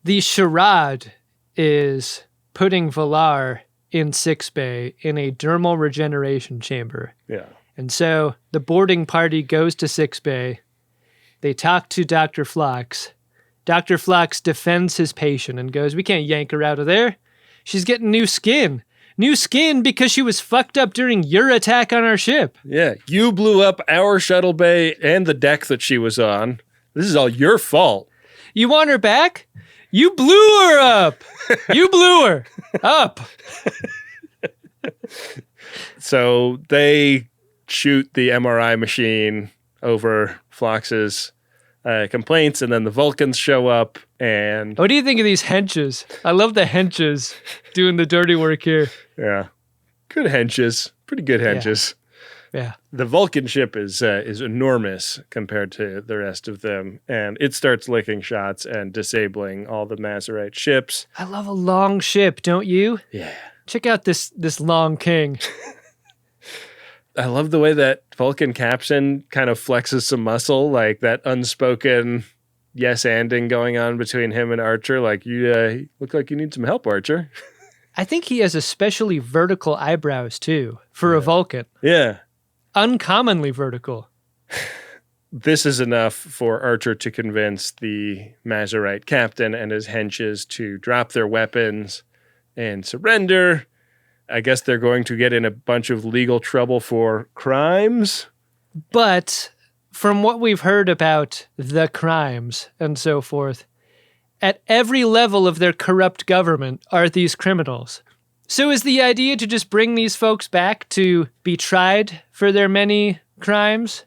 The charade is putting Valar in 6 Bay in a dermal regeneration chamber. Yeah. And so the boarding party goes to 6 Bay. They talk to Dr. Phlox. Dr. Phlox defends his patient and goes, we can't yank her out of there. She's getting new skin. New skin because she was fucked up during your attack on our ship. Yeah, you blew up our shuttle bay and the deck that she was on. This is all your fault. You want her back? You blew her up. You blew her up. So they shoot the MRI machine over Phlox's complaints, and then the Vulcans show up. And what do you think of these henches? I love the henches doing the dirty work here. Yeah, good henches, pretty good henches. Yeah. The Vulcan ship is enormous compared to the rest of them, and it starts licking shots and disabling all the Mazarite ships. I love a long ship, don't you? Yeah. Check out this long king. I love the way that Vulcan captain kind of flexes some muscle, like that unspoken yes-anding going on between him and Archer. Like, you look like you need some help, Archer. I think he has especially vertical eyebrows, too, for a Vulcan. Yeah. Uncommonly vertical. This is enough for Archer to convince the Mazarite captain and his henches to drop their weapons and surrender. I guess they're going to get in a bunch of legal trouble for crimes. But from what we've heard about the crimes and so forth, at every level of their corrupt government are these criminals. So is the idea to just bring these folks back to be tried for their many crimes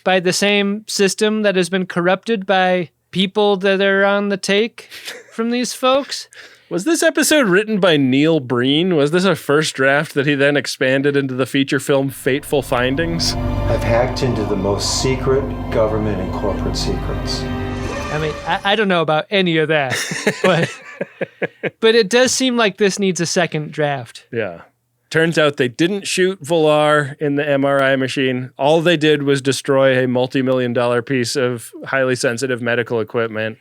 by the same system that has been corrupted by people that are on the take from these folks? Was this episode written by Neil Breen? Was this a first draft that he then expanded into the feature film Fateful Findings? I've hacked into the most secret government and corporate secrets. I mean, I don't know about any of that, but it does seem like this needs a second draft. Yeah. Turns out they didn't shoot Valar in the MRI machine. All they did was destroy a multi-million-dollar piece of highly sensitive medical equipment.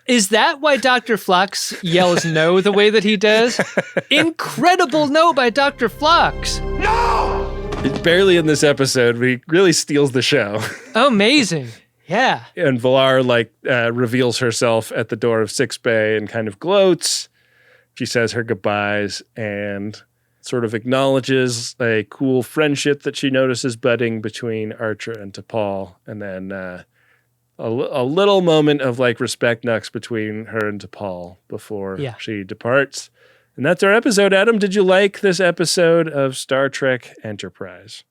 Is that why Dr. Phlox yells no the way that he does? Incredible no by Dr. Phlox. No! It's barely in this episode, but he really steals the show. Amazing. Yeah. And Valar, reveals herself at the door of sickbay and kind of gloats. She says her goodbyes and sort of acknowledges a cool friendship that she notices budding between Archer and T'Pol. And then a little moment of respect nux between her and T'Pol before she departs. And that's our episode. Adam, did you like this episode of Star Trek Enterprise?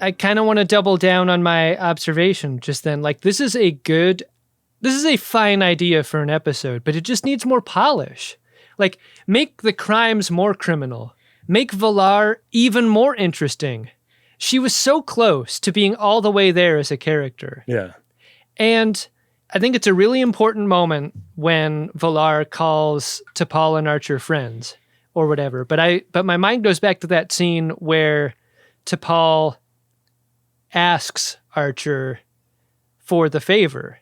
I kind of want to double down on my observation just then. This is a fine idea for an episode, but it just needs more polish. Make the crimes more criminal. Make Valar even more interesting. She was so close to being all the way there as a character. Yeah. And I think it's a really important moment when Valar calls T'Pol and Archer friends or whatever. But my mind goes back to that scene where T'Pol asks Archer for the favor.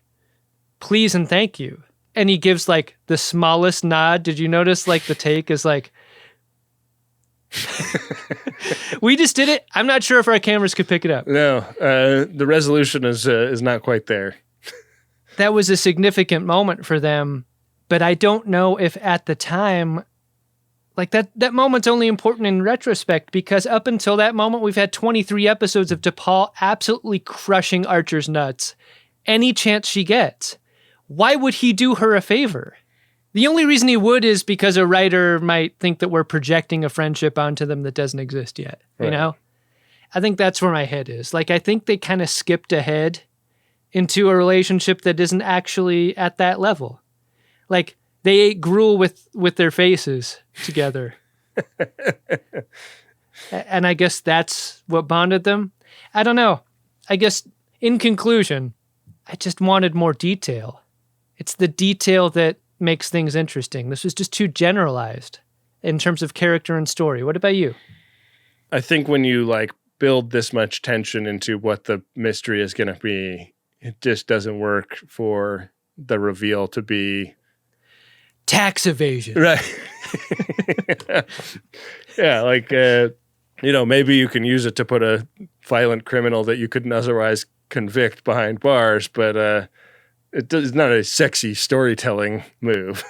Please and thank you. And he gives the smallest nod. Did you notice the take is we just did it. I'm not sure if our cameras could pick it up. No, the resolution is not quite there. That was a significant moment for them, but I don't know if at the time, that moment's only important in retrospect because up until that moment, we've had 23 episodes of T'Pol absolutely crushing Archer's nuts any chance she gets. Why would he do her a favor? The only reason he would is because a writer might think that we're projecting a friendship onto them that doesn't exist yet. Right. You know? I think that's where my head is. I think they kind of skipped ahead into a relationship that isn't actually at that level. They ate gruel with their faces together. And I guess that's what bonded them. I don't know. I guess in conclusion, I just wanted more detail. It's the detail that makes things interesting. This was just too generalized in terms of character and story. What about you? I think when you build this much tension into what the mystery is going to be, it just doesn't work for the reveal to be tax evasion. Right. Yeah, maybe you can use it to put a violent criminal that you couldn't otherwise convict behind bars, but it's not a sexy storytelling move.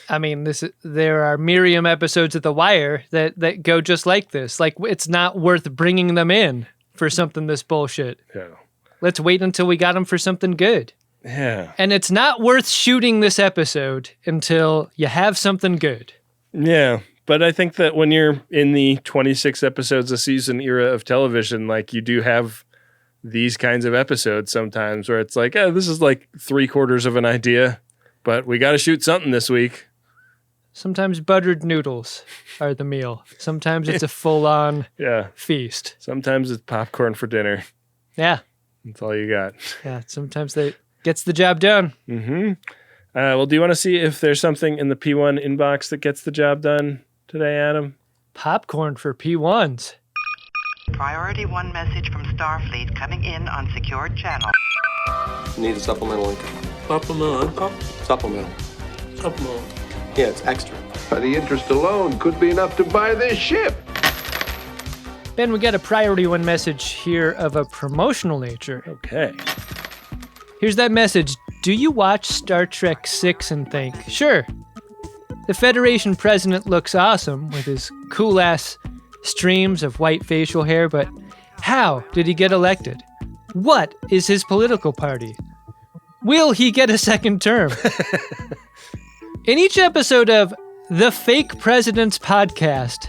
I mean, there are Miriam episodes of The Wire that go just like this. It's not worth bringing them in for something this bullshit. Yeah. Let's wait until we got them for something good. Yeah. And it's not worth shooting this episode until you have something good. Yeah. But I think that when you're in the 26 episodes a season era of television, you do have these kinds of episodes sometimes where it's this is 3/4 of an idea, but we got to shoot something this week. Sometimes buttered noodles are the meal. Sometimes it's a full-on feast. Sometimes it's popcorn for dinner. Yeah. That's all you got. Yeah. Sometimes they gets the job done. Mm-hmm. Well, do you want to see if there's something in the P1 inbox that gets the job done today, Adam? Popcorn for P1s. Priority 1 message from Starfleet coming in on secured channel. Need a supplemental income. Supplemental income? Supplemental. Supplemental. Yeah, it's extra. The interest alone could be enough to buy this ship. Ben, we got a Priority 1 message here of a promotional nature. Okay. Here's that message. Do you watch Star Trek 6 and think, sure, The Federation president looks awesome with his cool-ass streams of white facial hair, but how did he get elected? What is his political party? Will he get a second term? In each episode of The Fake Presidents Podcast,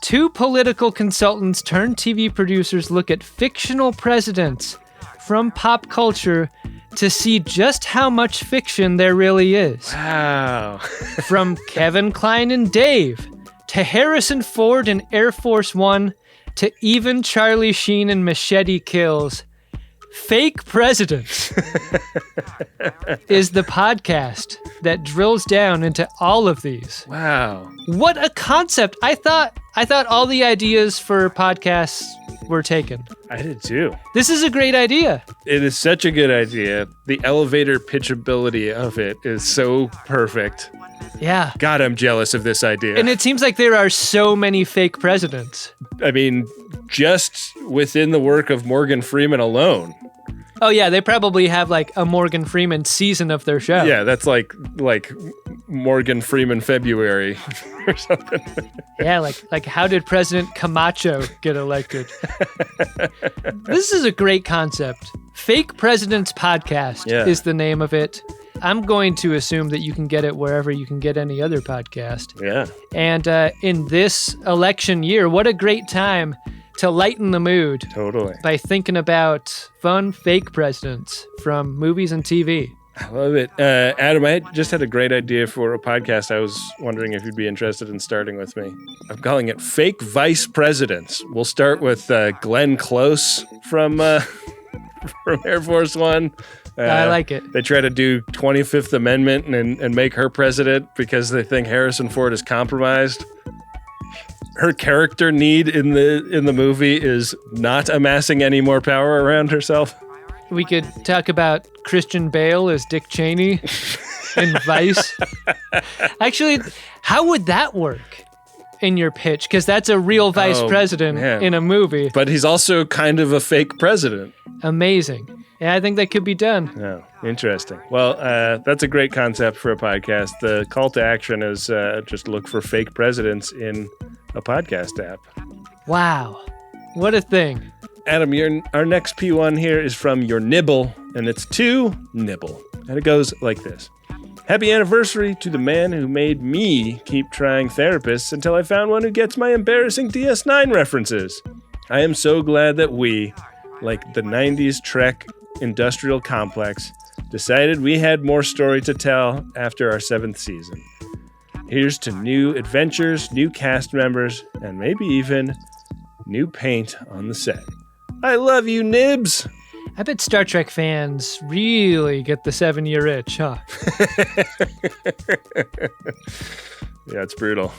2 political consultants turned TV producers look at fictional presidents from pop culture to see just how much fiction there really is. Wow. From Kevin Kline and Dave, to Harrison Ford in Air Force One, to even Charlie Sheen in Machete Kills, Fake Presidents is the podcast that drills down into all of these. Wow. What a concept. I thought all the ideas for podcasts were taken. I did too. This is a great idea. It is such a good idea. The elevator pitchability of it is so perfect. Yeah. God, I'm jealous of this idea. And it seems like there are so many fake presidents. I mean, just within the work of Morgan Freeman alone. Oh yeah, they probably have like a Morgan Freeman season of their show. Yeah, that's like Morgan Freeman February or something. Yeah, like how did President Camacho get elected? This is a great concept. Fake Presidents Podcast is the name of it. I'm going to assume that you can get it wherever you can get any other podcast. Yeah. And in this election year, what a great time to lighten the mood. Totally. By thinking about fun fake presidents from movies and TV. I love it. Adam, I just had a great idea for a podcast. I was wondering if you'd be interested in starting with me. I'm calling it Fake Vice Presidents. We'll start with Glenn Close from Air Force One. I like it. They try to do 25th Amendment and make her president because they think Harrison Ford is compromised. Her character need in the movie is not amassing any more power around herself. We could talk about Christian Bale as Dick Cheney in Vice. Actually, how would that work in your pitch? Because that's a real vice president in a movie. But he's also kind of a fake president. Amazing. Yeah, I think that could be done. Oh, interesting. Well, that's a great concept for a podcast. The call to action is just look for fake presidents in a podcast app. Wow. What a thing. Adam, our next P1 here is from your nibble, and it's to Nibble. And it goes like this. Happy anniversary to the man who made me keep trying therapists until I found one who gets my embarrassing DS9 references. I am so glad that we, like the 90s Trek industrial complex, decided we had more story to tell after our 7th season. Here's to new adventures, new cast members, and maybe even new paint on the set. I love you, Nibs! I bet Star Trek fans really get the 7-year itch, huh? Yeah, it's brutal.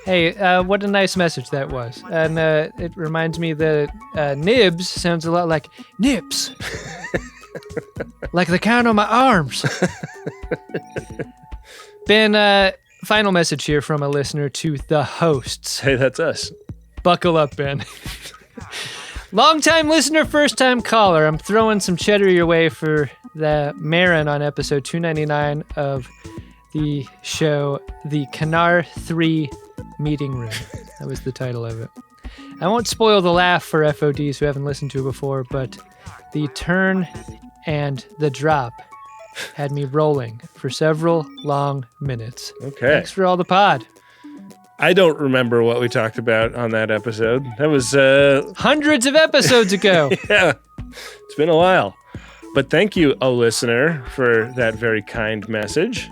Hey, what a nice message that was. And it reminds me that Nibs sounds a lot like Nips. Like the count on my arms. Ben, final message here from a listener to the hosts. Hey, that's us. Buckle up, Ben. Long-time listener, first-time caller. I'm throwing some cheddar your way for the Marin on episode 299 of the show, The Canar 3 Meeting Room. That was the title of it. I won't spoil the laugh for FODs who haven't listened to it before, but the turn and the drop had me rolling for several long minutes. Okay. Thanks for all the pod. I don't remember what we talked about on that episode. That was hundreds of episodes ago. Yeah, it's been a while. But thank you, a listener, for that very kind message.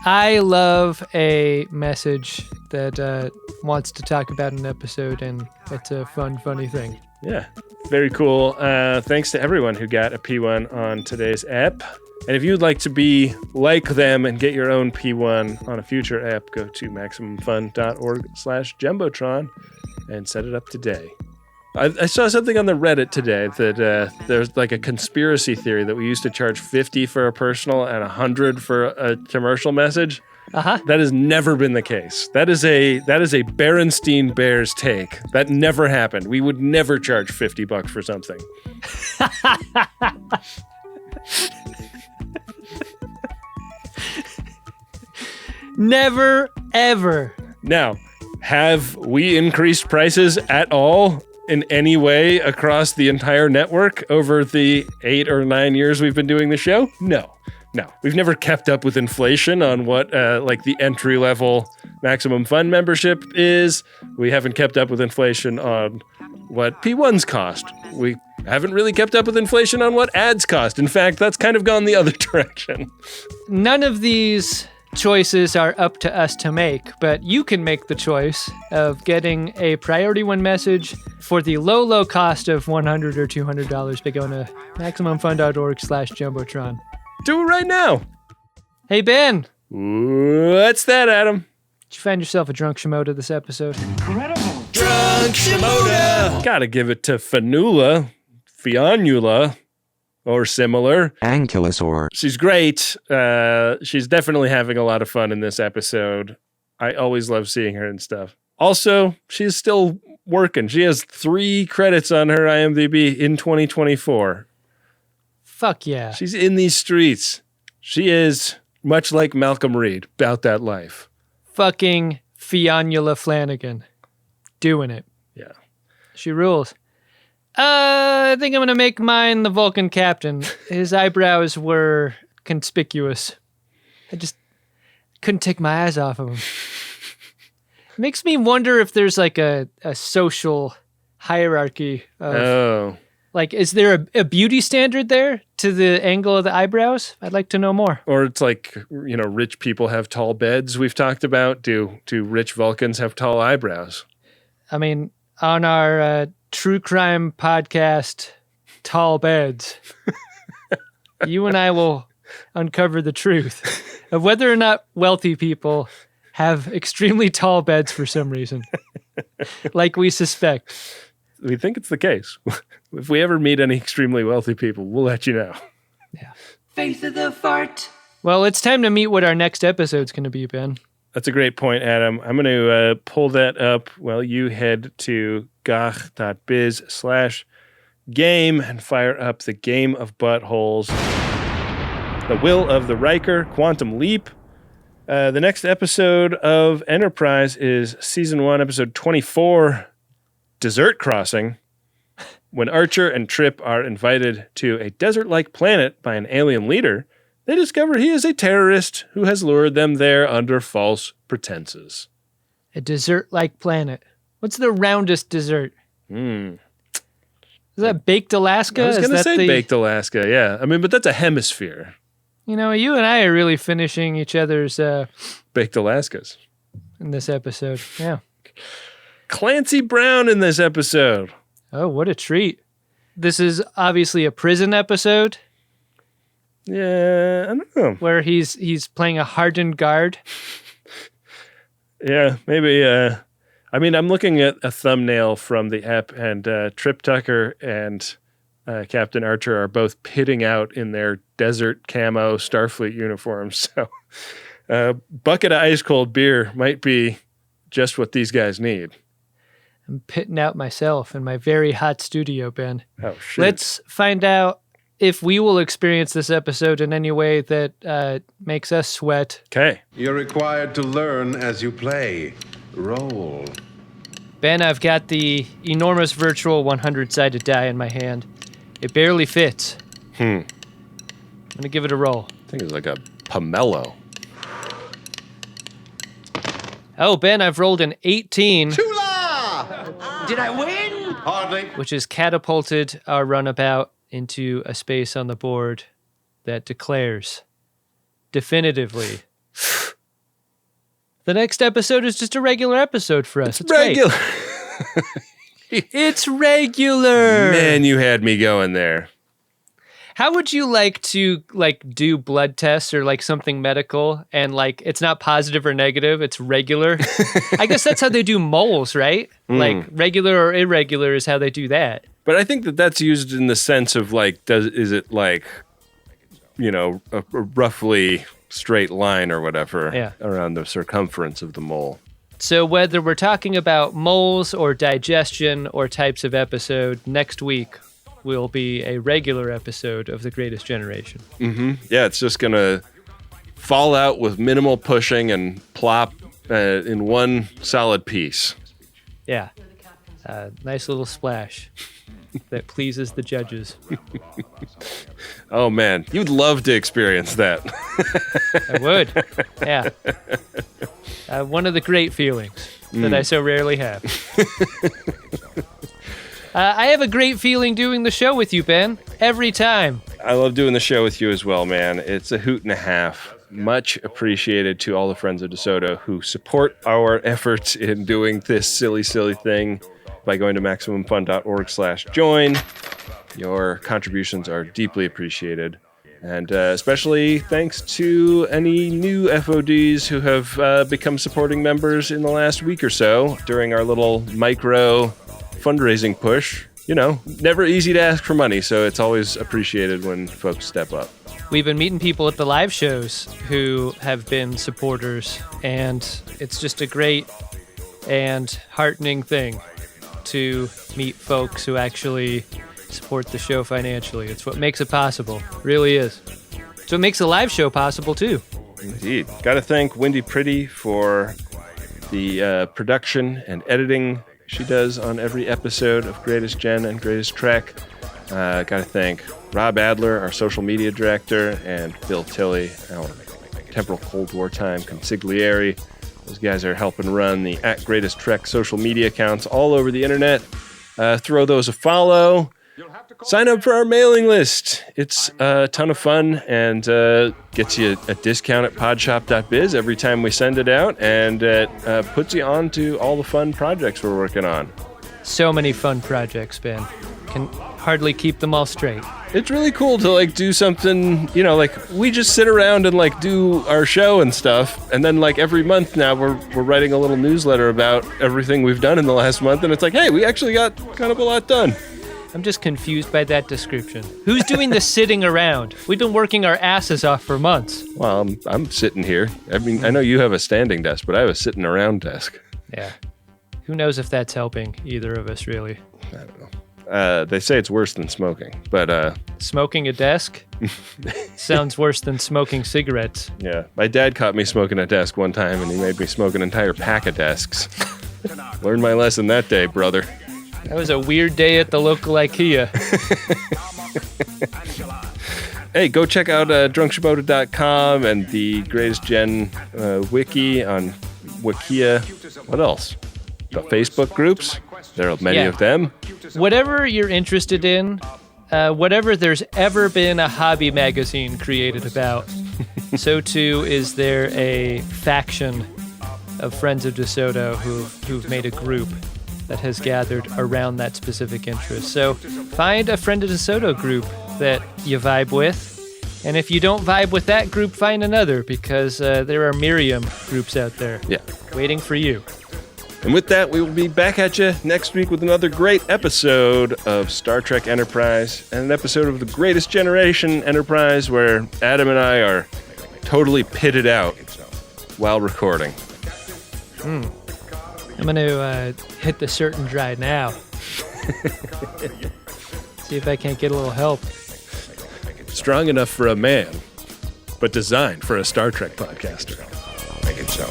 I love a message that wants to talk about an episode, and it's a fun, funny thing. Yeah, very cool. Thanks to everyone who got a P1 on today's app. And if you'd like to be like them and get your own P1 on a future app, go to MaximumFun.org/Jumbotron and set it up today. I saw something on the Reddit today that there's like a conspiracy theory that we used to charge $50 for a personal and $100 for a commercial message. Uh-huh. That has never been the case. That is a Berenstein Bears take. That never happened. We would never charge $50 for something. Never, ever. Now, have we increased prices at all in any way across the entire network over the 8 or 9 years we've been doing the show? No. We've never kept up with inflation on what like the entry-level Maximum Fun membership is. We haven't kept up with inflation on what P1s cost. We haven't really kept up with inflation on what ads cost. In fact, that's kind of gone the other direction. None of these choices are up to us to make, but you can make the choice of getting a priority one message for the low cost of $100 or $200 by going to MaximumFun.org/Jumbotron. Do it right now. Hey, Ben. What's that, Adam? Did you find yourself a drunk Shimoda this episode? Incredible. Drunk Shimoda. Gotta give it to Fionula, or similar. Ankylosaur. She's great. She's definitely having a lot of fun in this episode. I always love seeing her and stuff. Also, she's still working. She has 3 credits on her IMDb in 2024. Fuck yeah. She's in these streets. She is, much like Malcolm Reed, about that life. Fucking Fionula Flanagan. Doing it. Yeah. She rules. I think I'm going to make mine the Vulcan captain. His eyebrows were conspicuous. I just couldn't take my eyes off of him. It makes me wonder if there's like a social hierarchy of... Like, is there a beauty standard there to the angle of the eyebrows? I'd like to know more. Or it's like, rich people have tall beds we've talked about. Do rich Vulcans have tall eyebrows? I mean, on our true crime podcast, Tall Beds, you and I will uncover the truth of whether or not wealthy people have extremely tall beds for some reason, like we suspect. We think it's the case. If we ever meet any extremely wealthy people, we'll let you know. Yeah. Face of the fart. Well, it's time to meet what our next episode's going to be, Ben. That's a great point, Adam. I'm going to pull that up while you head to gach.biz/game and fire up the Game of Buttholes. The Will of the Riker, Quantum Leap. The next episode of Enterprise is Season 1, Episode 24, Desert Crossing. When Archer and Trip are invited to a desert-like planet by an alien leader, they discover he is a terrorist who has lured them there under false pretenses. A desert-like planet. What's the roundest desert? Is that Baked Alaska? I was going to say Baked Alaska, yeah. I mean, but that's a hemisphere. You know, you and I are really finishing each other's... Baked Alaskas. In this episode, yeah. Clancy Brown in this episode. Oh, what a treat. This is obviously a prison episode. Yeah, I don't know. Where he's playing a hardened guard. Yeah, maybe. I mean, I'm looking at a thumbnail from the app, and Trip Tucker and Captain Archer are both pitting out in their desert camo Starfleet uniforms. So a bucket of ice cold beer might be just what these guys need. I'm pitting out myself in my very hot studio, Ben. Oh, shit. Let's find out if we will experience this episode in any way that makes us sweat. Okay. You're required to learn as you play. Roll. Ben, I've got the enormous virtual 100-sided die in my hand. It barely fits. I'm going to give it a roll. I think it's like a pomelo. Oh, Ben, I've rolled an 18. Did I win? Hardly. Which has catapulted our runabout into a space on the board that declares definitively the next episode is just a regular episode for us. It's regular. It's regular. Man, you had me going there. How would you like to do blood tests or something medical and it's not positive or negative, it's regular? I guess that's how they do moles, right? Regular or irregular is how they do that. But I think that's used in the sense of is it a roughly straight line or whatever around the circumference of the mole. So whether we're talking about moles or digestion or types of episode, next week will be a regular episode of The Greatest Generation. Yeah, it's just going to fall out with minimal pushing and plop in one solid piece. Yeah. Nice little splash that pleases the judges. Oh, man. You'd love to experience that. I would. Yeah. One of the great feelings that I so rarely have. I have a great feeling doing the show with you, Ben. Every time. I love doing the show with you as well, man. It's a hoot and a half. Much appreciated to all the friends of DeSoto who support our efforts in doing this silly thing by going to MaximumFun.org/join. Your contributions are deeply appreciated. And especially thanks to any new FODs who have become supporting members in the last week or so during our little micro fundraising push. You know, never easy to ask for money, so it's always appreciated when folks step up. We've been meeting people at the live shows who have been supporters, and it's just a great and heartening thing to meet folks who actually support the show financially. It's what makes it possible. Really is. So it makes the live show possible, too. Indeed. Got to thank Wendy Pretty for the production and editing she does on every episode of Greatest Gen and Greatest Trek. Got to thank Rob Adler, our social media director, and Bill Tilley, our temporal Cold War time consigliere. Those guys are helping run the @Greatest Trek social media accounts all over the internet. Throw those a follow. Sign up for our mailing list. It's a ton of fun and gets you a discount at podshop.biz every time we send it out, and it puts you on to all the fun projects we're working on. So many fun projects, Ben. Can hardly keep them all straight. It's really cool to do something, we just sit around and do our show and stuff, and then every month now we're writing a little newsletter about everything we've done in the last month, and it's hey, we actually got kind of a lot done. I'm just confused by that description. Who's doing the sitting around? We've been working our asses off for months. Well, I'm sitting here. I mean, I know you have a standing desk, but I have a sitting around desk. Yeah. Who knows if that's helping either of us, really? I don't know. They say it's worse than smoking, but... Smoking a desk? Sounds worse than smoking cigarettes. Yeah. My dad caught me smoking a desk one time, and he made me smoke an entire pack of desks. Learned my lesson that day, brother. That was a weird day at the local IKEA. Hey, go check out drunkshabota.com and the Greatest Gen wiki on Wikia. What else? The Facebook groups. There are many of them. Whatever you're interested in, whatever there's ever been a hobby magazine created about, so too is there a faction of Friends of DeSoto who've made a group that has gathered around that specific interest. So find a Friend of DeSoto group that you vibe with. And if you don't vibe with that group, find another, because there are Miriam groups out there waiting for you. And with that, we will be back at you next week with another great episode of Star Trek Enterprise and an episode of the Greatest Generation Enterprise where Adam and I are totally pitted out while recording. I'm going to hit the certain dry now. See if I can't get a little help. Strong enough for a man, but designed for a Star Trek podcaster. Make it so.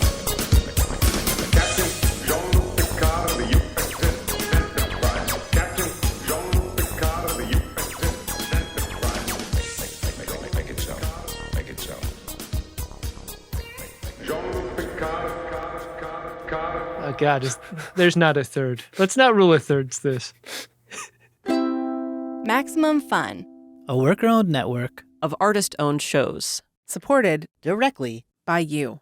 Oh, God, there's not a third. Let's not rule a third's this. Maximum Fun. A worker-owned network of artist-owned shows. Supported directly by you.